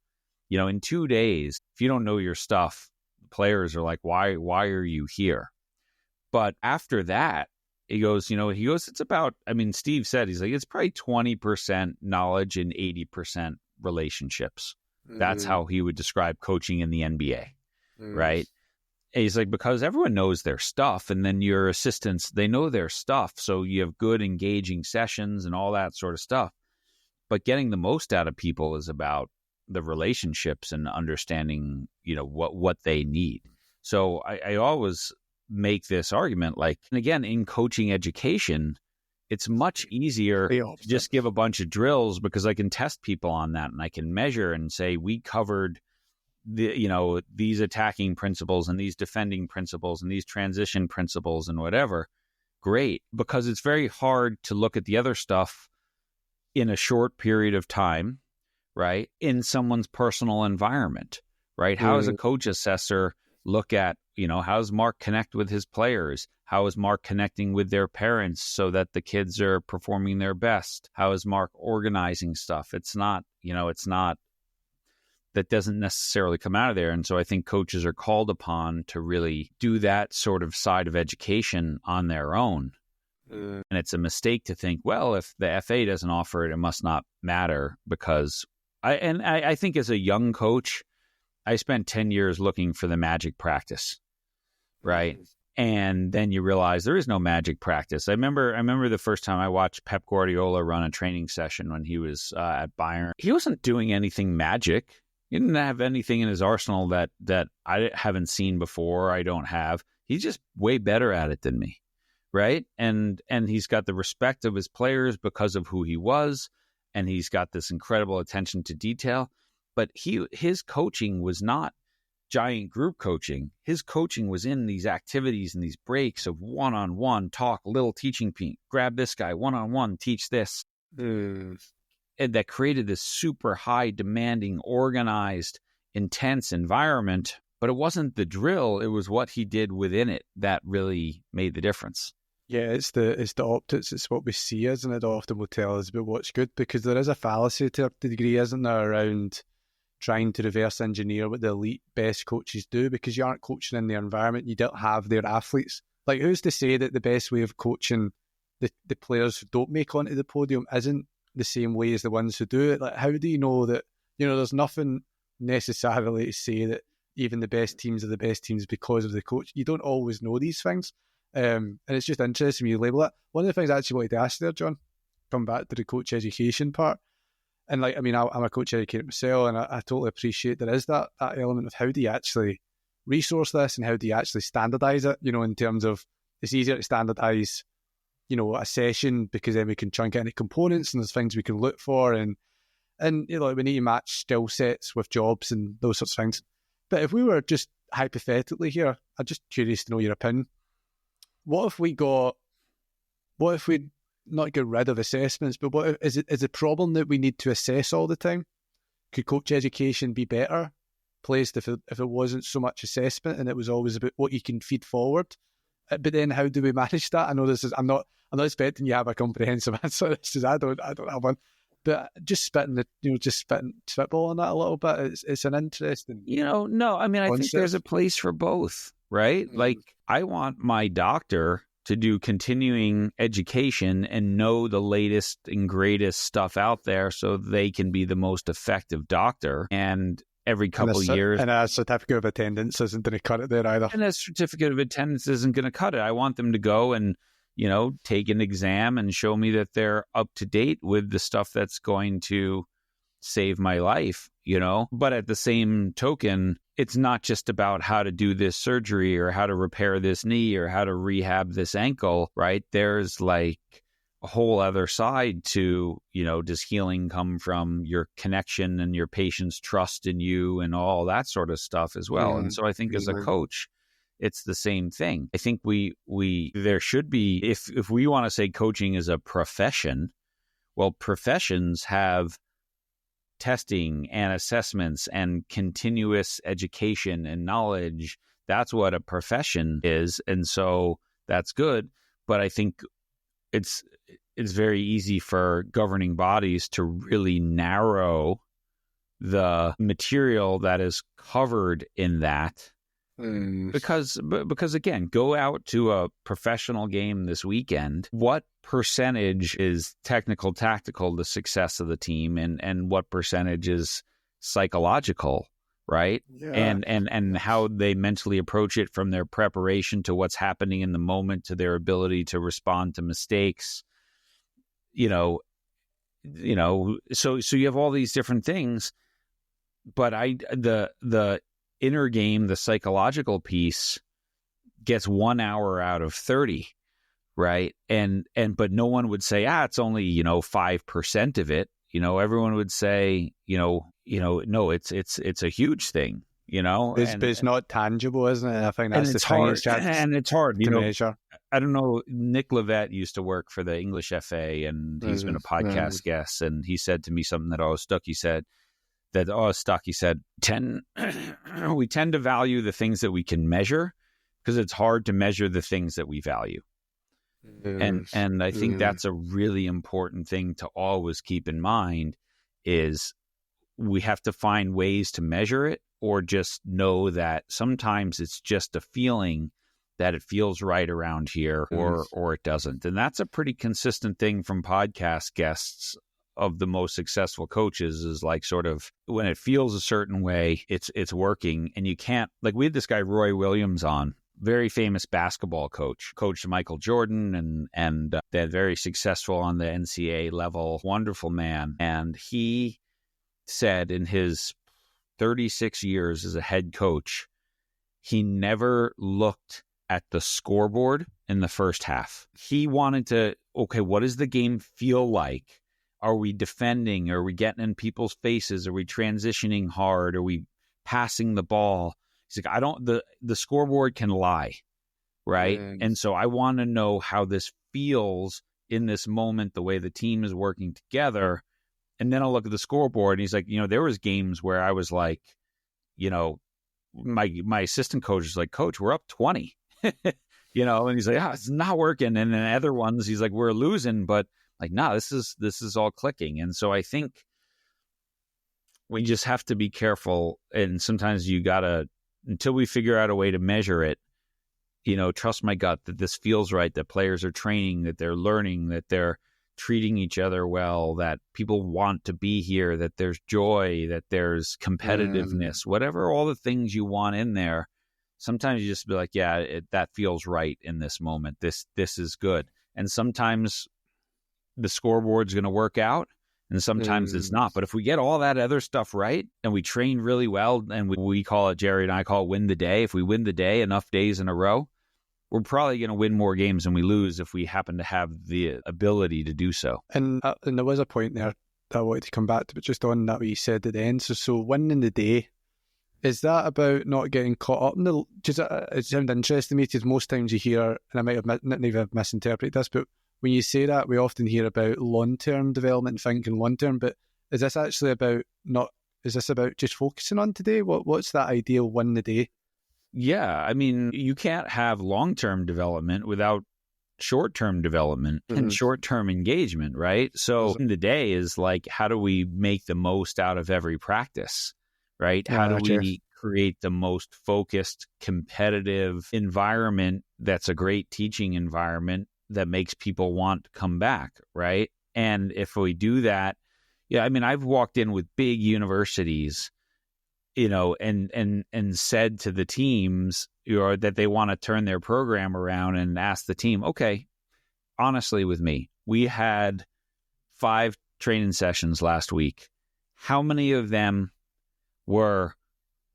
Speaker 1: In 2 days, if you don't know your stuff, players are like, why are you here? But after that, he goes, it's about, Steve said, he's like, it's probably 20% knowledge and 80% relationships. That's how he would describe coaching in the NBA, right? And he's like, because everyone knows their stuff, and then your assistants, they know their stuff. So you have good engaging sessions and all that sort of stuff. But getting the most out of people is about the relationships and understanding, what they need. So I always make this argument, like, and again, in coaching education, it's much easier to just give a bunch of drills because I can test people on that and I can measure and say, we covered these attacking principles and these defending principles and these transition principles and whatever. Great. Because it's very hard to look at the other stuff in a short period of time, right? In someone's personal environment, right? How does a coach assessor look at, how does Mark connect with his players? How is Mark connecting with their parents so that the kids are performing their best? How is Mark organizing stuff? It's not, that doesn't necessarily come out of there. And so I think coaches are called upon to really do that sort of side of education on their own. And it's a mistake to think, well, if the FA doesn't offer it, it must not matter, because I think as a young coach, I spent 10 years looking for the magic practice, right? And then you realize there is no magic practice. I remember the first time I watched Pep Guardiola run a training session when he was at Bayern. He wasn't doing anything magic. He didn't have anything in his arsenal that I haven't seen before, I don't have. He's just way better at it than me, right? And he's got the respect of his players because of who he was, and he's got this incredible attention to detail. But his coaching was not giant group coaching. His coaching was in these activities and these breaks of one-on-one talk, little teaching point, grab this guy, one-on-one, teach this. And that created this super high demanding, organized, intense environment. But it wasn't the drill. It was what he did within it that really made the difference.
Speaker 2: Yeah, it's the optics. It's what we see, isn't it? Often will tell us about what's good, because there is a fallacy to a degree, isn't there, around trying to reverse engineer what the elite best coaches do, because you aren't coaching in their environment. You don't have their athletes. Like, who's to say that the best way of coaching the players who don't make onto the podium isn't the same way as the ones who do it? Like, how do you know that, there's nothing necessarily to say that even the best teams are the best teams because of the coach. You don't always know these things. And it's just interesting when you label it. One of the things I actually wanted to ask there, John, come back to the coach education part. And I'm a coach educator myself, and I totally appreciate there is that element of how do you actually resource this, and how do you actually standardize it, in terms of it's easier to standardize, a session, because then we can chunk it into components and there's things we can look for, and we need to match skill sets with jobs and those sorts of things. But if we were just hypothetically here, I'm just curious to know your opinion. What if we not get rid of assessments, but what is the problem that we need to assess all the time? Could coach education be better placed if it wasn't so much assessment and it was always about what you can feed forward? But then how do we manage that? I know I'm not expecting you to have a comprehensive answer. I don't have one. But just spitball on that a little bit. It's an interesting.
Speaker 1: No, I think there's a place for both, right? Mm-hmm. Like, I want my doctor to do continuing education and know the latest and greatest stuff out there so they can be the most effective doctor. And every couple of years.
Speaker 2: And a certificate of attendance isn't going to cut it there either.
Speaker 1: And a certificate of attendance isn't going to cut it. I want them to go and, take an exam and show me that they're up to date with the stuff that's going to save my life, But at the same token, it's not just about how to do this surgery or how to repair this knee or how to rehab this ankle, right? There's like a whole other side to, does healing come from your connection and your patient's trust in you and all that sort of stuff as well. And so I think as a coach, it's the same thing. I think there should be, if we want to say coaching is a profession, well, professions have testing and assessments and continuous education and knowledge. That's what a profession is. And so that's good. But I think it's very easy for governing bodies to really narrow the material that is covered in that. Because again, go out to a professional game this weekend. What percentage is technical, tactical, the success of the team, and what percentage is psychological, right? Yeah. And how they mentally approach it, from their preparation to what's happening in the moment to their ability to respond to mistakes. So you have all these different things, but the inner game, the psychological piece, gets 1 hour out of 30, right? But no one would say, it's only 5% of it. Everyone would say, no, it's a huge thing. But
Speaker 2: it's not tangible, isn't it? I think that's the
Speaker 1: thing. And it's hard
Speaker 2: to measure.
Speaker 1: I don't know. Nick Levette used to work for the English FA, and he's been a podcast guest, and he said to me something that always stuck. He said, we tend to value the things that we can measure because it's hard to measure the things that we value. And I think that's a really important thing to always keep in mind, is we have to find ways to measure it, or just know that sometimes it's just a feeling that it feels right around here, or it doesn't. And that's a pretty consistent thing from podcast guests of the most successful coaches is like sort of when it feels a certain way, it's working. And you can't, like we had this guy, Roy Williams, on, very famous basketball coach, coached Michael Jordan and they're very successful on the NCAA level, wonderful man. And he said in his 36 years as a head coach, he never looked at the scoreboard in the first half. He wanted to, okay, what does the game feel like? Are we defending? Are we getting in people's faces? Are we transitioning hard? Are we passing the ball? He's like, the scoreboard can lie, right? Yes. And so I want to know how this feels in this moment, the way the team is working together. And then I'll look at the scoreboard and he's like, there was games where I was like, my assistant coach is like, Coach, we're up 20, and he's like, it's not working. And then other ones, he's like, we're losing, but like, no, this is all clicking. And so I think we just have to be careful. And sometimes you gotta, until we figure out a way to measure it, trust my gut that this feels right, that players are training, that they're learning, that they're treating each other well, that people want to be here, that there's joy, that there's competitiveness, whatever, all the things you want in there. Sometimes you just be like, that feels right in this moment. This is good. And sometimes the scoreboard's going to work out and sometimes it's not. But if we get all that other stuff right and we train really well, and we call it, Jerry and I call it win the day. If we win the day enough days in a row, we're probably going to win more games than we lose if we happen to have the ability to do so.
Speaker 2: And there was a point there that I wanted to come back to, but just on that what you said at the end. So winning the day, is that about not getting caught up in the... Just, it sounded interesting to me, because most times you hear, and I might have misinterpreted this, but when you say that, we often hear about long-term development and thinking long-term, but is this actually about just focusing on today? What's that ideal win the day?
Speaker 1: Yeah, I mean, you can't have long-term development without short-term development and short-term engagement, right? So in the day is like, how do we make the most out of every practice, right? How do we create the most focused, competitive environment that's a great teaching environment that makes people want to come back, right? And if we do that, I've walked in with big universities, and said to the teams, that they want to turn their program around, and ask the team, okay, honestly with me, we had 5 training sessions last week. How many of them were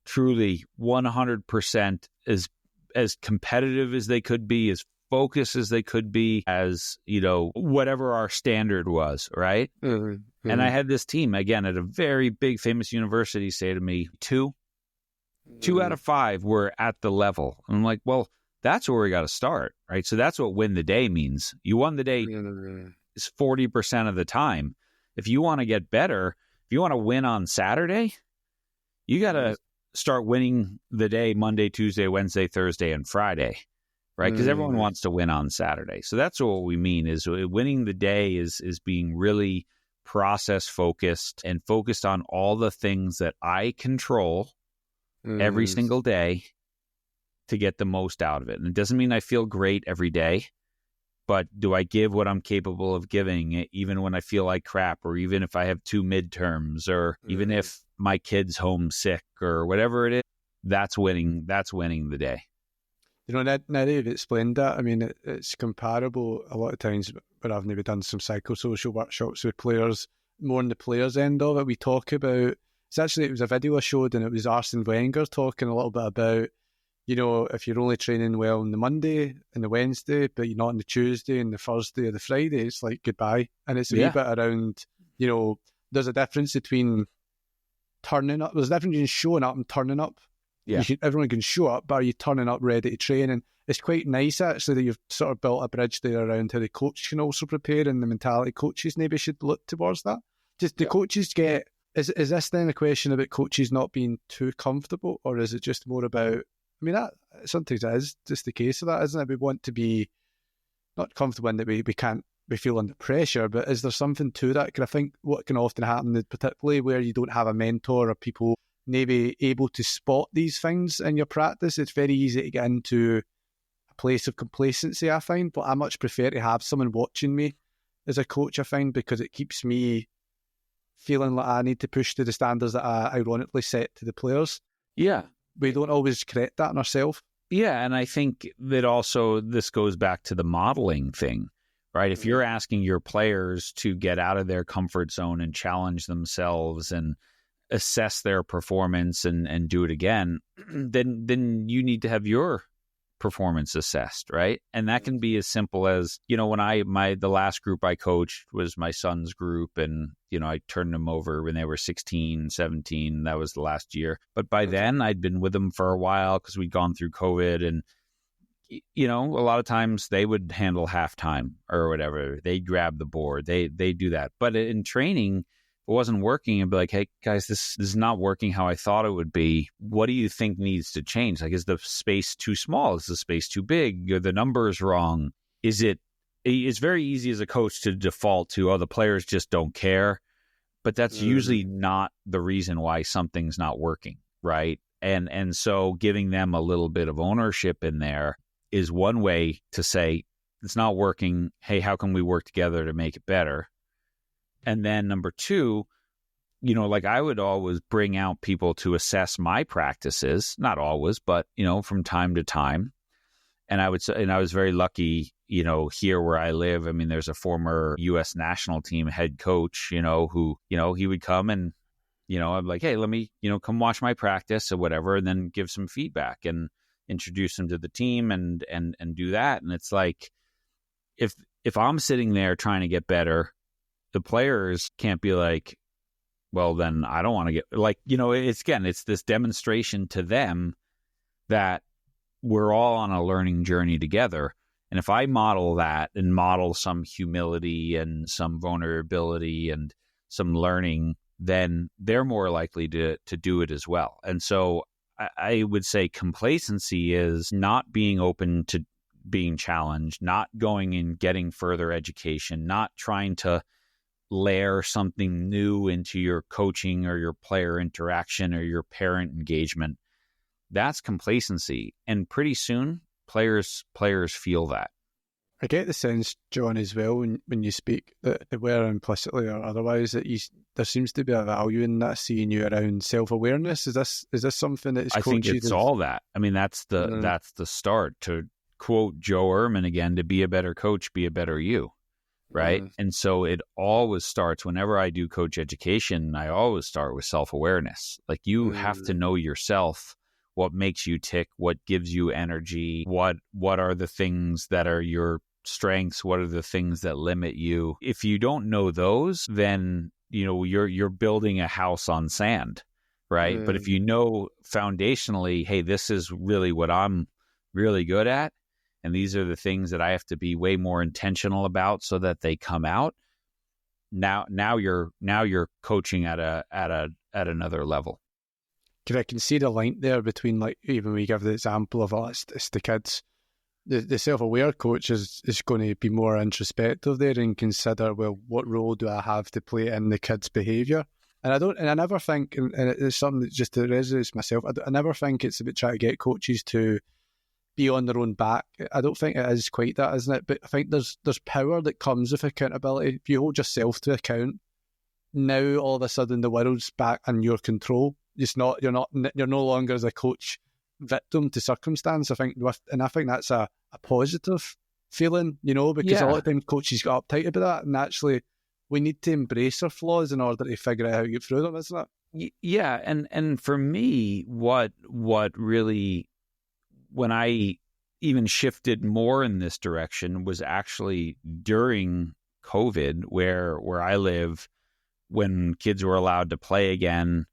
Speaker 1: truly 100% as competitive as they could be, as focused as they could be, as, whatever our standard was, right? And I had this team, again, at a very big famous university say to me, two out of 5 were at the level. And I'm like, well, that's where we got to start, right? So that's what win the day means. You won the day is 40% of the time. If you want to get better, if you want to win on Saturday, you got to start winning the day Monday, Tuesday, Wednesday, Thursday, and Friday, right? Because everyone wants to win on Saturday. So that's what we mean, is winning the day is being really process focused and focused on all the things that I control every single day to get the most out of it. And it doesn't mean I feel great every day, but do I give what I'm capable of giving, even when I feel like crap, or even if I have 2 midterms, or even if my kid's homesick, or whatever it is? That's winning the day.
Speaker 2: Now that you've explained that, I mean, it's comparable a lot of times where I've maybe done some psychosocial workshops with players, more on the players' end of it. We talk about, it was a video I showed, and it was Arsene Wenger talking a little bit about, if you're only training well on the Monday and the Wednesday, but you're not on the Tuesday and the Thursday or the Friday, it's like goodbye. And it's a wee bit around, there's a difference between turning up. There's a difference between showing up and turning up. Yeah. Everyone can show up, but are you turning up ready to train? And it's quite nice, actually, that you've sort of built a bridge there around how the coach can also prepare, and the mentality coaches maybe should look towards that. Just the coaches get... Is this then a question about coaches not being too comfortable, or is it just more about... I mean, that sometimes it is just the case of that, isn't it? We want to be not comfortable in that we feel under pressure, but is there something to that? Because I think what can often happen is, particularly where you don't have a mentor or people maybe able to spot these things in your practice, it's very easy to get into a place of complacency, I find. But I much prefer to have someone watching me as a coach, I find, because it keeps me feeling like I need to push to the standards that I ironically set to the players.
Speaker 1: Yeah.
Speaker 2: We don't always correct that in ourselves.
Speaker 1: Yeah, and I think that also this goes back to the modeling thing, right? If you're asking your players to get out of their comfort zone and challenge themselves and assess their performance and do it again, then you need to have your performance assessed, right? And that can be as simple as, when the last group I coached was my son's group, and I turned them over when they were 16, 17. That was the last year. But by then I'd been with them for a while because we'd gone through COVID, and a lot of times they would handle halftime or whatever. They'd grab the board. They do that. But in training, it wasn't working, and be like, hey guys, this is not working how I thought it would be. What do you think needs to change? Like, is the space too small? Is the space too big? Are the numbers wrong? It's very easy as a coach to default to, the players just don't care. But that's usually not the reason why something's not working, right? And so giving them a little bit of ownership in there is one way to say, it's not working. Hey, how can we work together to make it better? And then number two, like I would always bring out people to assess my practices, not always, but, from time to time. And I was very lucky, here where I live. I mean, there's a former U.S. national team head coach, who, he would come and, I'm like, hey, let me, come watch my practice or whatever, and then give some feedback and introduce them to the team and do that. And it's like, if I'm sitting there trying to get better, the players can't be like, well, then I don't want to get it's this demonstration to them that we're all on a learning journey together. And if I model that and model some humility and some vulnerability and some learning, then they're more likely to do it as well. And so I would say complacency is not being open to being challenged, not going and getting further education, not trying to layer something new into your coaching or your player interaction or your parent engagement. That's complacency. And pretty soon, players feel that.
Speaker 2: I get the sense, John, as well, when you speak, that whether implicitly or otherwise, that there seems to be a value in that, seeing you around self-awareness. Is this something that is
Speaker 1: I think it's all that. I mean, that's the start. To quote Joe Ehrman again, to be a better coach, be a better you. Right. And so it always starts, whenever I do coach education, I always start with self-awareness. Like, you have to know yourself, what makes you tick, what gives you energy, what are the things that are your strengths, what are the things that limit you. If you don't know those, then, you're building a house on sand. Right. But if you know foundationally, hey, this is really what I'm really good at, and these are the things that I have to be way more intentional about so that they come out. Now you're coaching at another level.
Speaker 2: I can see the link there between, like, even we give the example of it's the kids. The self-aware coach is going to be more introspective there and consider, well, what role do I have to play in the kid's behaviour? And I never think, and it's something that just resonates myself, I never think it's about trying to get coaches to be on their own back. I don't think it is quite that, isn't it? But I think there's power that comes with accountability. If you hold yourself to account, now all of a sudden the world's back in your control. You're no longer, as a coach, victim to circumstance. I think that's a positive feeling, because a lot of times coaches get uptight about that, and actually we need to embrace our flaws in order to figure out how to get through them, isn't it?
Speaker 1: Yeah, and for me, what really, when I even shifted more in this direction, was actually during COVID, where I live, when kids were allowed to play again,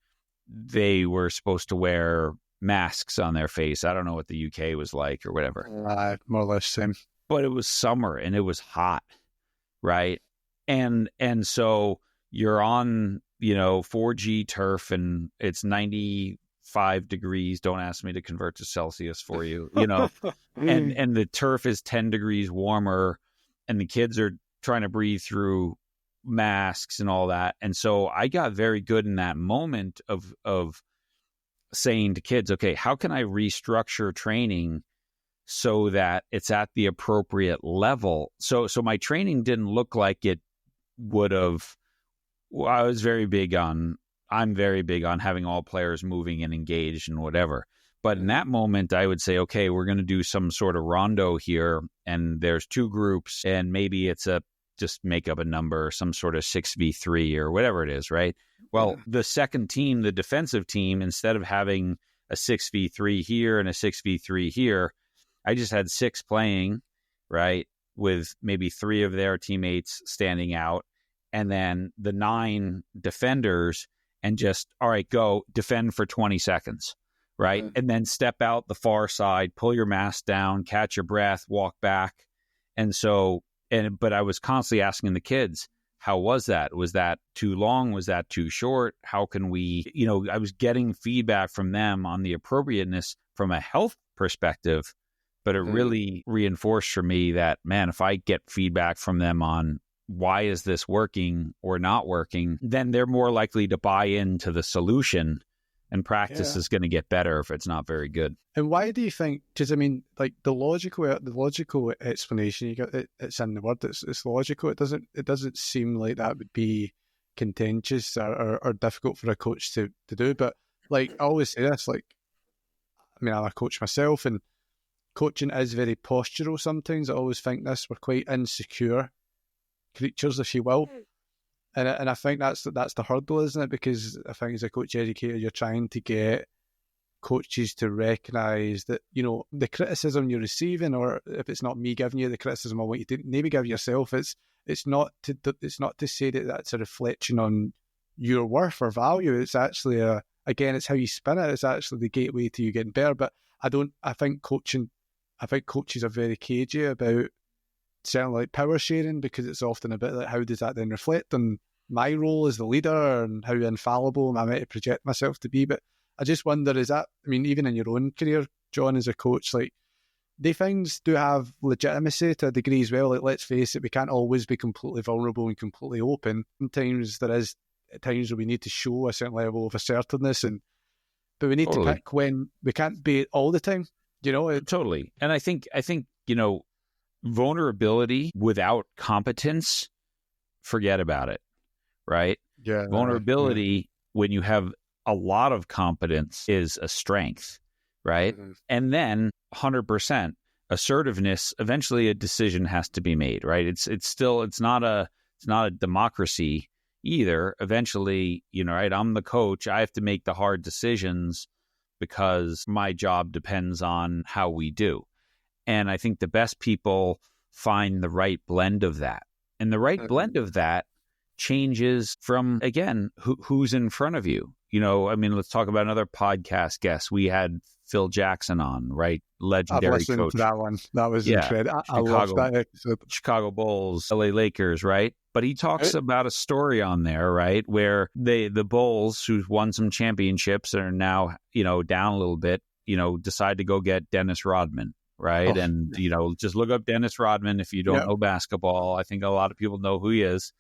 Speaker 1: they were supposed to wear masks on their face. I don't know what the UK was like or whatever.
Speaker 2: More or less same. But
Speaker 1: it was summer and it was hot, right? And so you're on, 4G turf and it's 95 degrees. Don't ask me to convert to Celsius for you, and the turf is 10 degrees warmer, and the kids are trying to breathe through masks and all that. And so I got very good in that moment of saying to kids, okay, how can I restructure training so that it's at the appropriate level? So my training didn't look like it would have Well, I'm very big on having all players moving and engaged and whatever. But in that moment, I would say, okay, we're going to do some sort of rondo here, and there's two groups, and maybe it's just make up a number, some sort of 6v3 or whatever it is, right? Well, the second team, the defensive team, instead of having a 6v3 here and a 6v3 here, I just had 6 playing, right, with maybe 3 of their teammates standing out, and then the 9 defenders, and just, all right, go defend for 20 seconds. Right. And then step out the far side, pull your mask down, catch your breath, walk back. But I was constantly asking the kids, how was that? Was that too long? Was that too short? How can we, I was getting feedback from them on the appropriateness from a health perspective, but it really reinforced for me that, man, if I get feedback from them on why is this working or not working, then they're more likely to buy into the solution. And practice is going to get better if it's not very good.
Speaker 2: And why do you think? Because I mean, like the logical explanation, it's in the word. It's logical. It doesn't seem like that would be contentious or difficult for a coach to do. But like I always say this, like I mean, I'm a coach myself, and coaching is very postural. Sometimes I always think this: we're quite insecure creatures, if you will. And I think that's the hurdle, isn't it? Because I think as a coach educator, you're trying to get coaches to recognise that, the criticism you're receiving, or if it's not me giving you the criticism, I want you to maybe give yourself. It's not to say that that's a reflection on your worth or value. It's actually it's how you spin it. It's actually the gateway to you getting better. But I think coaches are very cagey about certainly like power sharing, because it's often a bit like, how does that then reflect on my role as the leader, and how infallible am I meant to project myself to be? But I just wonder, is that, I mean, even in your own career, John, as a coach, like, do things do have legitimacy to a degree as well? Like, let's face it, we can't always be completely vulnerable and completely open. Sometimes there is times where we need to show a certain level of assertiveness, but we need to pick when. We can't be it all the time,
Speaker 1: Totally. And I think vulnerability without competence, forget about it, right?
Speaker 2: Yeah.
Speaker 1: Vulnerability, when you have a lot of competence, is a strength, right? Mm-hmm. And then 100% assertiveness, eventually a decision has to be made, right? It's not a democracy either. Eventually, right, I'm the coach, I have to make the hard decisions because my job depends on how we do. And I think the best people find the right blend of that. And the right blend of that changes from, again, who's in front of you. I mean, let's talk about another podcast guest. We had Phil Jackson on, right? Legendary
Speaker 2: I've listened
Speaker 1: coach.
Speaker 2: To that one. That was incredible. I love that episode.
Speaker 1: Chicago Bulls, LA Lakers, right? But he talks about a story on there, right, where the Bulls, who've won some championships and are now, down a little bit, decide to go get Dennis Rodman. Right. Oh, and, just look up Dennis Rodman if you don't know basketball. I think a lot of people know who he is.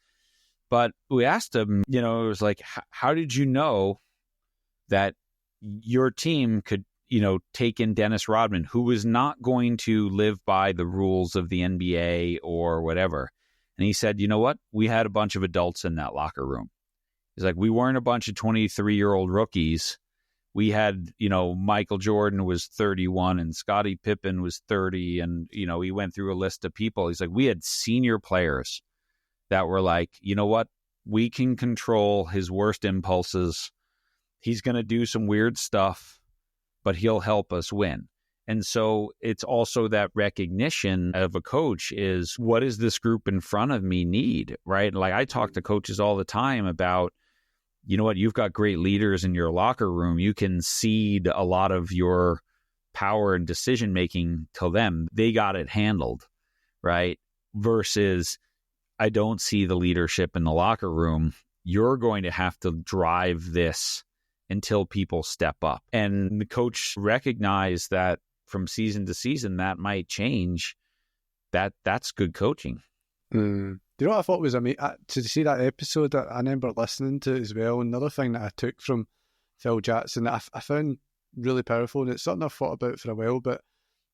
Speaker 1: But we asked him, it was like, how did you know that your team could, take in Dennis Rodman, who was not going to live by the rules of the NBA or whatever? And he said, you know what? We had a bunch of adults in that locker room. He's like, we weren't a bunch of 23-year-old rookies. We had, Michael Jordan was 31 and Scottie Pippen was 30. And, he went through a list of people. He's like, we had senior players that were like, you know what? We can control his worst impulses. He's going to do some weird stuff, but he'll help us win. And so it's also that recognition of a coach is, what does this group in front of me need, right? Like I talk to coaches all the time about, you know what, you've got great leaders in your locker room. You can cede a lot of your power and decision-making to them. They got it handled, right? Versus, I don't see the leadership in the locker room. You're going to have to drive this until people step up. And the coach recognized that from season to season, that might change. That's good coaching.
Speaker 2: Do you know what I thought was amazing? To see that episode, I remember listening to it as well. Another thing that I took from Phil Jackson that I found really powerful, and it's something I've thought about for a while, but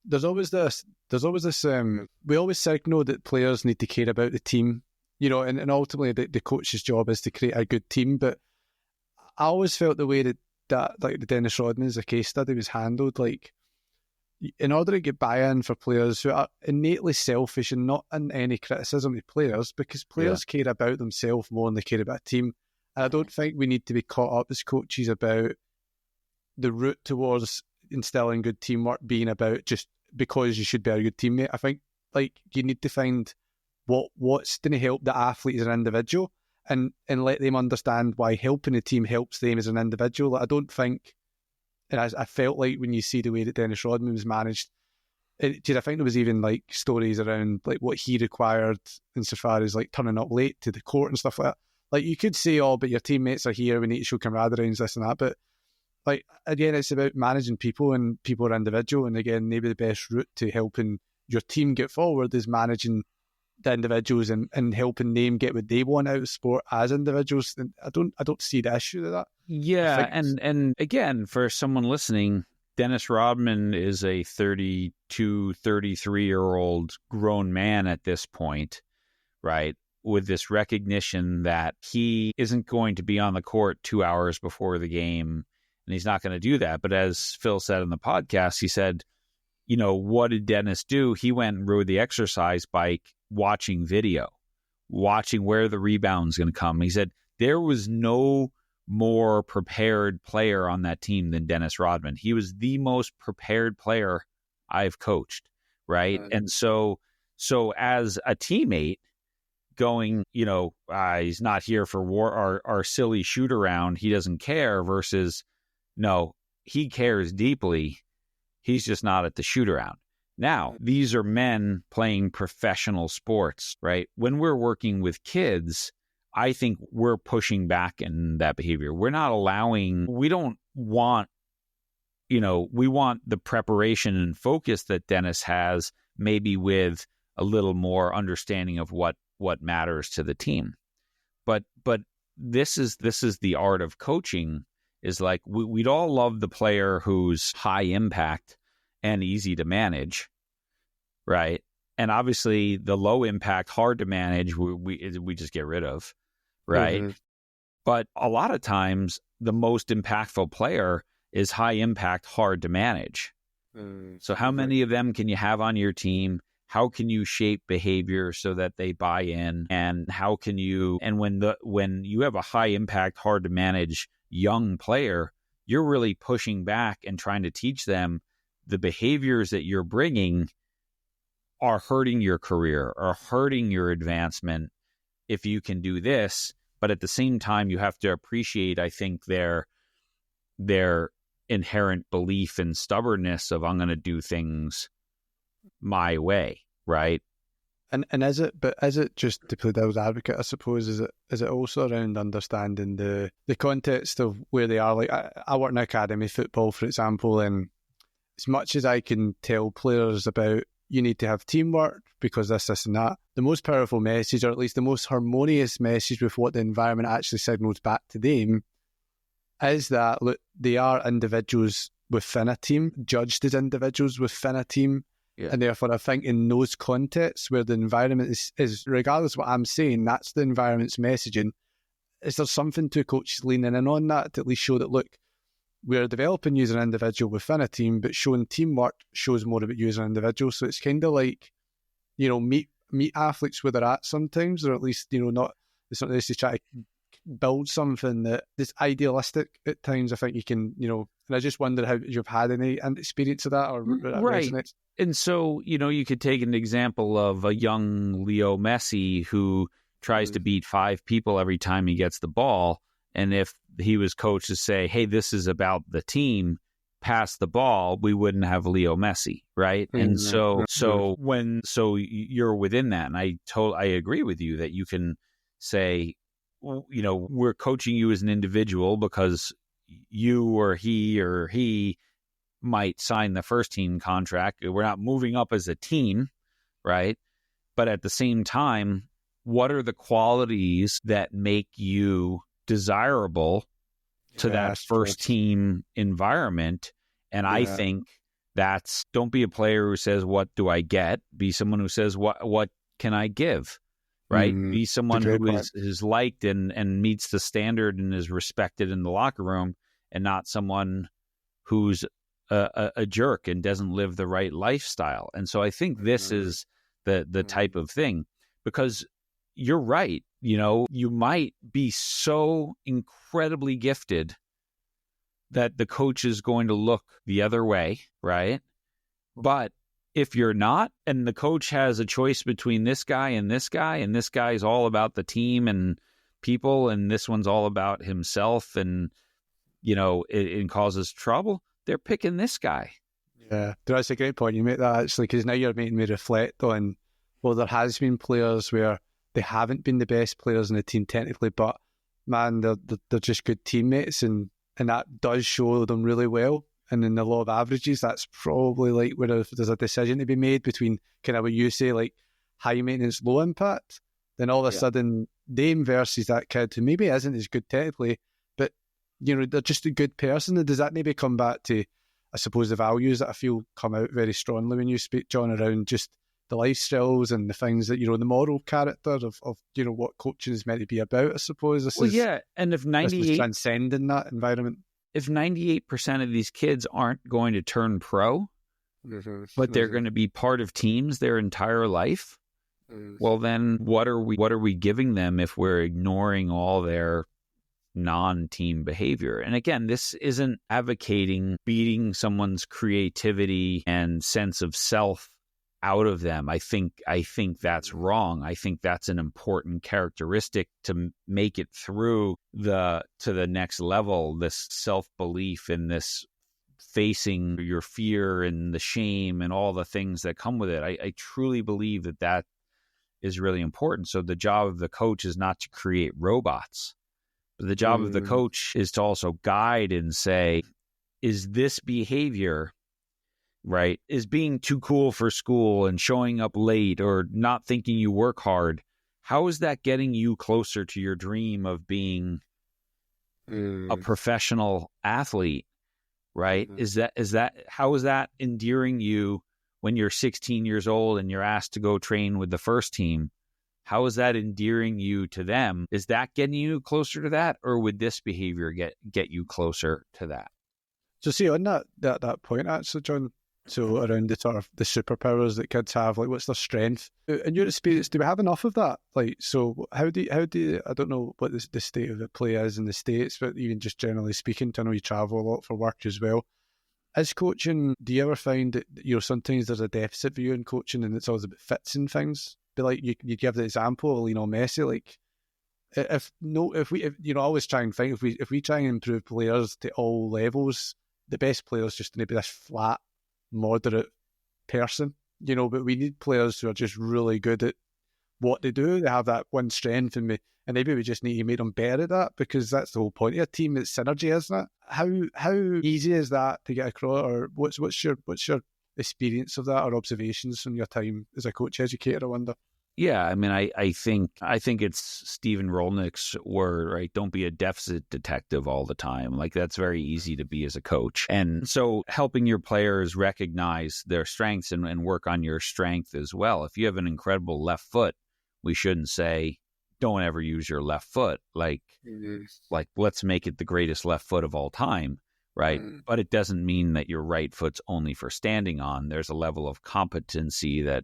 Speaker 2: there's always this, we always signal that players need to care about the team, and ultimately the coach's job is to create a good team. But I always felt the way that like the Dennis Rodman as a case study was handled, like in order to get buy-in for players who are innately selfish and not in any criticism of players, because players care about themselves more than they care about a team. And I don't think we need to be caught up as coaches about the route towards instilling good teamwork being about just because you should be a good teammate. I think like you need to find what's going to help the athlete as an individual and let them understand why helping the team helps them as an individual. Like, I don't think, and I felt like when you see the way that Dennis Rodman was managed, I think there was even like stories around like what he required insofar as like turning up late to the court and stuff like that. Like you could say, oh, but your teammates are here, we need to show camaraderie and this and that. But like, again, it's about managing people, and people are individual. And again, maybe the best route to helping your team get forward is managing the individuals and helping them get what they want out of sport as individuals. And I don't see the issue with that.
Speaker 1: Yeah, and again, for someone listening, Dennis Rodman is a 32, 33-year-old grown man at this point, right? With this recognition that he isn't going to be on the court 2 hours before the game, and he's not going to do that. But as Phil said in the podcast, he said, what did Dennis do? He went and rode the exercise bike, watching video, watching where the rebound's going to come. He said there was no more prepared player on that team than Dennis Rodman. He was the most prepared player I've coached, right? And so as a teammate going, he's not here for our silly shoot around, he doesn't care, versus no, he cares deeply. He's just not at the shoot around. Now, these are men playing professional sports, right? When we're working with kids, I think we're pushing back in that behavior. We don't want, we want the preparation and focus that Dennis has, maybe with a little more understanding of what matters to the team. But this is the art of coaching, is like we'd all love the player who's high impact and easy to manage, right? And obviously the low impact, hard to manage, we just get rid of, right? Mm-hmm. But a lot of times the most impactful player is high impact, hard to manage. Mm-hmm. So how many of them can you have on your team? How can you shape behavior so that they buy in? And how can you, and when you have a high impact, hard to manage young player, you're really pushing back and trying to teach them the behaviors that you're bringing are hurting your career or hurting your advancement if you can do this. But at the same time, you have to appreciate, I think, their inherent belief and stubbornness of, I'm going to do things my way, right?
Speaker 2: And is it just, to play devil's advocate, I suppose, is it also around understanding the context of where they are? Like I work in academy football, for example, and as much as I can tell players about, you need to have teamwork because this and that, the most powerful message, or at least the most harmonious message with what the environment actually signals back to them, is that, look, they are individuals within a team, judged as individuals within a team. Yeah. And therefore, I think in those contexts where the environment is, regardless of what I'm saying, that's the environment's messaging. Is there something to coaches leaning in on that to at least show that, look, we're developing you as an individual within a team, but showing teamwork shows more about you as an individual. So it's kind of like, meet athletes where they're at sometimes, or at least, it's not this to try to build something that is idealistic at times. I think you can, and I just wonder how you've had any experience of that, or that
Speaker 1: right.
Speaker 2: resonates.
Speaker 1: And so, you could take an example of a young Leo Messi who tries to beat 5 people every time he gets the ball. And if he was coached to say, hey, this is about the team, pass the ball, we wouldn't have Leo Messi, right? Mm-hmm. And so you're within that. And I agree with you that you can say, we're coaching you as an individual because you or he might sign the first team contract. We're not moving up as a team, right? But at the same time, what are the qualities that make you desirable to that first team environment? And I think that's, don't be a player who says, what do I get? Be someone who says, what can I give? right? Be
Speaker 2: It's a
Speaker 1: someone
Speaker 2: great
Speaker 1: who
Speaker 2: point.
Speaker 1: is liked and meets the standard and is respected in the locker room, and not someone who's a jerk and doesn't live the right lifestyle. And so I think this is the type of thing, because you're right. You might be so incredibly gifted that the coach is going to look the other way, right? But if you're not, and the coach has a choice between this guy, and this guy is all about the team and people, and this one's all about himself, and it causes trouble, they're picking this guy.
Speaker 2: Yeah, that's a great point. You make that, actually, because now you're making me reflect on, well, there has been players where they haven't been the best players in the team technically, but man, they're just good teammates, and that does show them really well. And in the law of averages, that's probably like where if there's a decision to be made between kind of what you say, like high maintenance, low impact, then all of a sudden Dame versus that kid who maybe isn't as good technically, but they're just a good person. And does that maybe come back to, I suppose, the values that I feel come out very strongly when you speak, John, around just the lifestyles and the things that, the moral character of what coaching is meant to be about, I suppose.
Speaker 1: And if
Speaker 2: this is transcending that environment.
Speaker 1: If 98% of these kids aren't going to turn pro, but they're going to be part of teams their entire life, well, then what are we giving them if we're ignoring all their non-team behavior? And again, this isn't advocating beating someone's creativity and sense of self out of them. I think that's wrong. I think that's an important characteristic to make it through to the next level, this self-belief and this facing your fear and the shame and all the things that come with it. I truly believe that is really important. So the job of the coach is not to create robots, but the job of the coach is to also guide and say, is this behavior, right, is being too cool for school and showing up late or not thinking you work hard, how is that getting you closer to your dream of being a professional athlete, right? How is that endearing you when you're 16 years old and you're asked to go train with the first team? How is that endearing you to them? Is that getting you closer to that, or would this behavior get you closer to that?
Speaker 2: So see, on that point, actually, John, so around the sort of the superpowers that kids have, like what's their strength? In your experience, do we have enough of that? Like, so how do you, I don't know what the state of the play is in the States, but even just generally speaking, I know you travel a lot for work as well. As coaching, do you ever find that, sometimes there's a deficit view in coaching and it's always about fixing things? But like you give the example of Messi, like if I always try and think if we try and improve players to all levels, the best players just need to be this flat, moderate person, but we need players who are just really good at what they do. They have that one strength, and maybe we just need to make them better at that, because that's the whole point of a team. It's synergy, isn't it? How easy is that to get across, or what's your experience of that, or observations from your time as a coach educator, I wonder?
Speaker 1: Yeah, I mean, I think it's Stephen Rolnick's word, right? Don't be a deficit detective all the time. Like, that's very easy to be as a coach. And so helping your players recognize their strengths and work on your strength as well. If you have an incredible left foot, we shouldn't say, don't ever use your left foot. Like let's make it the greatest left foot of all time, right? But it doesn't mean that your right foot's only for standing on. There's a level of competency that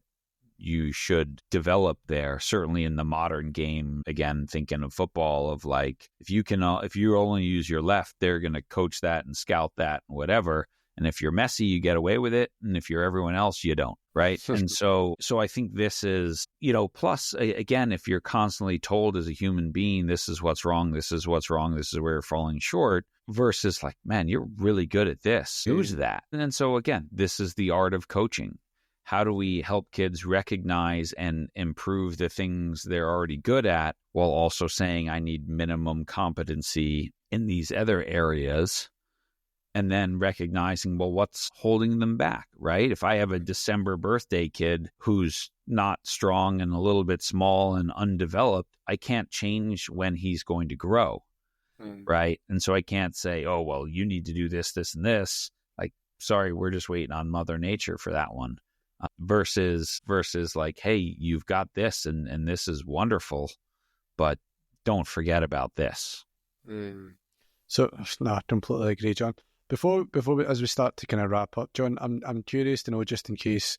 Speaker 1: you should develop there. Certainly in the modern game, again, thinking of football, of like, if you only use your left, they're going to coach that and scout that and whatever. And if you're Messi, you get away with it. And if you're everyone else, you don't, right? And so I think this is, plus again, if you're constantly told as a human being, this is what's wrong, this is what's wrong, this is where you're falling short, versus like, man, you're really good at this, use that. And then so again, this is the art of coaching. How do we help kids recognize and improve the things they're already good at, while also saying, I need minimum competency in these other areas, and then recognizing, well, what's holding them back, right? If I have a December birthday kid who's not strong and a little bit small and undeveloped, I can't change when he's going to grow, right? And so I can't say, oh, well, you need to do this, this, and this. Like, sorry, we're just waiting on Mother Nature for that one. versus like, hey, you've got this and this is wonderful, but don't forget about this.
Speaker 2: So, no, I completely agree, John. Before as we start to kind of wrap up, John, I'm curious to know, just in case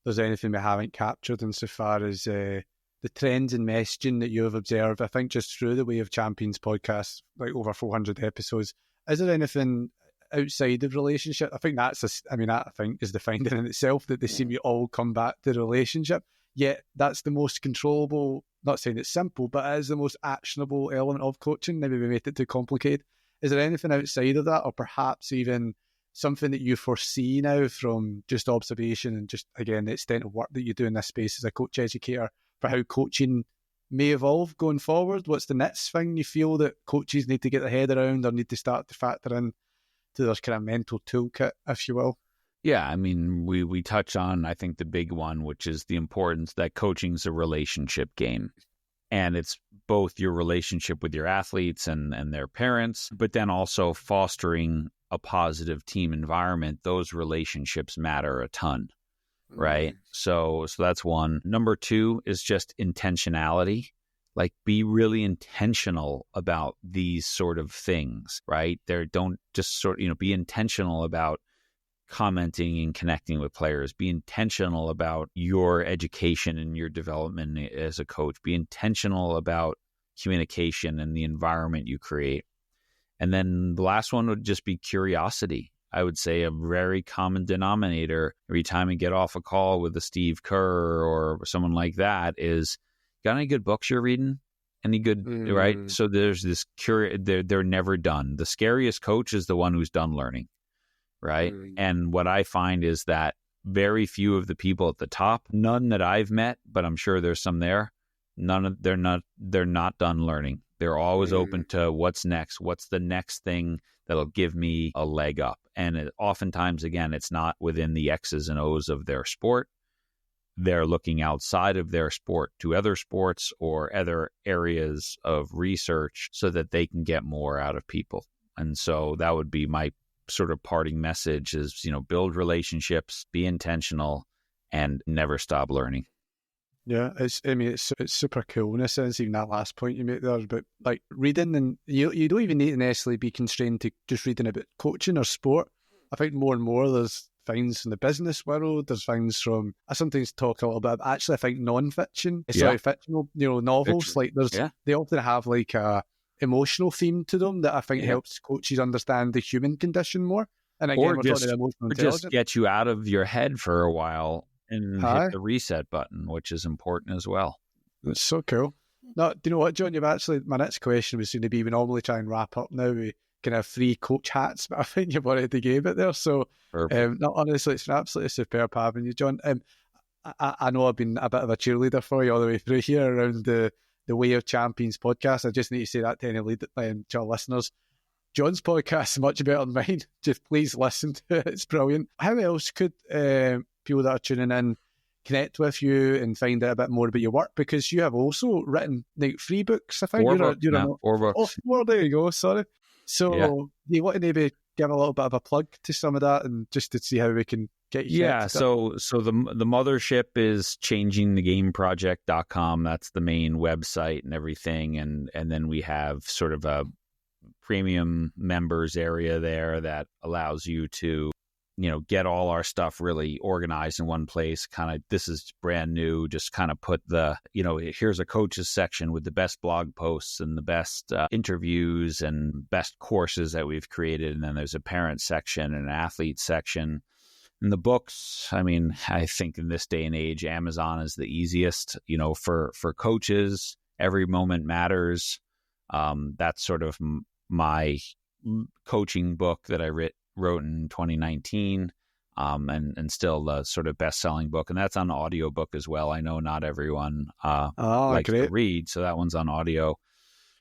Speaker 2: there's anything we haven't captured insofar as the trends in messaging that you have observed. I think just through the Way of Champions podcast, like over 400 episodes, is there anything outside of relationship? I think that I think is the finding in itself, that they seem to all come back to the relationship. Yet that's the most controllable, not saying it's simple, but it is the most actionable element of coaching. Maybe we made it too complicated. Is there anything outside of that, or perhaps even something that you foresee now from just observation and just, again, the extent of work that you do in this space as a coach educator, for how coaching may evolve going forward? What's the next thing you feel that coaches need to get their head around or need to start to factor in to their kind of mental toolkit, if you will?
Speaker 1: Yeah, I mean, we touch on, I think, the big one, which is the importance that coaching's a relationship game. And it's both your relationship with your athletes and their parents, but then also fostering a positive team environment. Those relationships matter a ton, right? So that's one. Number two is just intentionality. Like, be really intentional about these sort of things, right? Don't just be intentional about commenting and connecting with players. Be intentional about your education and your development as a coach. Be intentional about communication and the environment you create. And then the last one would just be curiosity. I would say a very common denominator every time I get off a call with a Steve Kerr or someone like that is, got any good books you're reading? Any good, right? So there's this they're never done. The scariest coach is the one who's done learning. Right. And what I find is that very few of the people at the top, none that I've met, but I'm sure there's some there, they're not done learning. They're always open to what's next. What's the next thing that'll give me a leg up? And oftentimes, again, it's not within the X's and O's of their sport. They're looking outside of their sport to other sports or other areas of research so that they can get more out of people. And so that would be my sort of parting message is, build relationships, be intentional, and never stop learning.
Speaker 2: Yeah, it's super cool in a sense, even that last point you made there, but like reading, and you don't even need to necessarily be constrained to just reading about coaching or sport. I think more and more there's things in the business world, there's things from, I sometimes talk a little bit about, actually I think non-fiction, fictional, novels, fiction. They often have like a emotional theme to them that I think helps coaches understand the human condition more. And again, we're talking emotional intelligence.
Speaker 1: Just get you out of your head for a while and hit the reset button, which is important as well.
Speaker 2: That's so cool. No, do you know what, John? My next question was going to be, we normally try and wrap up now with kind of 3 coach hats, but I think you've already gave it there. So, honestly, it's absolutely superb having you, John. I know I've been a bit of a cheerleader for you all the way through here around the Way of Champions podcast. I just need to say that to any to our listeners. John's podcast is much better than mine. Just please listen to it. It's brilliant. How else could people that are tuning in connect with you and find out a bit more about your work? Because you have also written like 3 books, I think.
Speaker 1: 4 books. 4 books.
Speaker 2: Oh, 4, there you go, sorry. So do you want to maybe give a little bit of a plug to some of that and just to see how we can get you
Speaker 1: so the mothership is changingthegameproject.com. That's the main website and everything. And then we have sort of a premium members area there that allows you to, get all our stuff really organized in one place. Kind of, this is brand new, just kind of put the, here's a coaches section with the best blog posts and the best interviews and best courses that we've created. And then there's a parent section and an athlete section. And the books, I mean, I think in this day and age, Amazon is the easiest, for coaches. Every Moment Matters. That's sort of my coaching book that I wrote in 2019, and still the sort of best-selling book. And that's on audiobook as well. I know not everyone likes to read, so that one's on audio.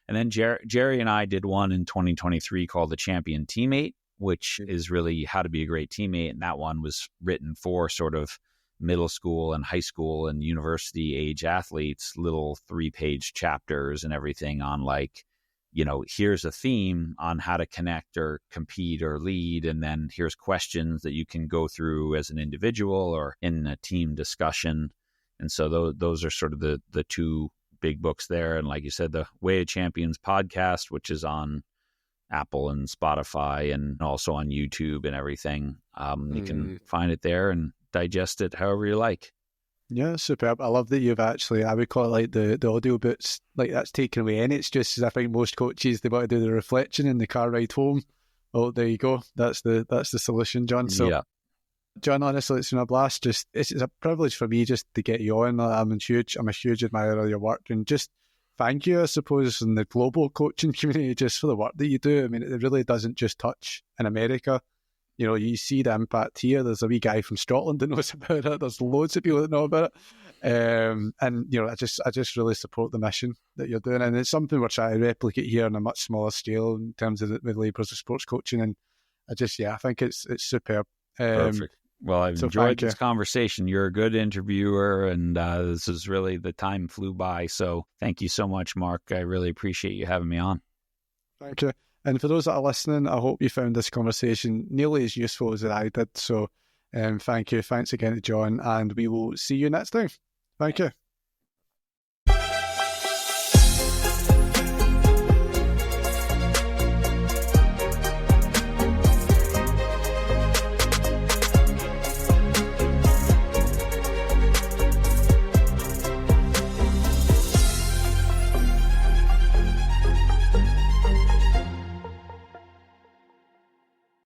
Speaker 1: And then Jerry and I did one in 2023 called The Champion Teammate, which is really how to be a great teammate. And that one was written for sort of middle school and high school and university age athletes, little 3-page chapters and everything on like, here's a theme on how to connect or compete or lead. And then here's questions that you can go through as an individual or in a team discussion. And so those are sort of the two big books there. And like you said, the Way of Champions podcast, which is on Apple and Spotify and also on YouTube and everything. You can find it there and digest it however you like.
Speaker 2: Yeah, superb. I love that you've actually, I would call it like the audio books, like that's taken away. And it's just, as I think most coaches, they want to do the reflection in the car ride home. Oh, there you go. That's the solution, John. So, yeah. John, honestly, it's been a blast. It's a privilege for me just to get you on. I'm a huge admirer of your work, and just thank you, I suppose, in the global coaching community just for the work that you do. I mean, it really doesn't just touch in America. You see the impact here. There's a wee guy from Scotland that knows about it. There's loads of people that know about it. And I just really support the mission that you're doing. And it's something we're trying to replicate here on a much smaller scale in terms of the labours of sports coaching. And I think it's superb.
Speaker 1: Perfect. Well, I've enjoyed this conversation. You're a good interviewer, and this is really, the time flew by. So thank you so much, Mark. I really appreciate you having me on.
Speaker 2: Thank you. And for those that are listening, I hope you found this conversation nearly as useful as I did. So thank you. Thanks again to John, and we will see you next time. Thank you.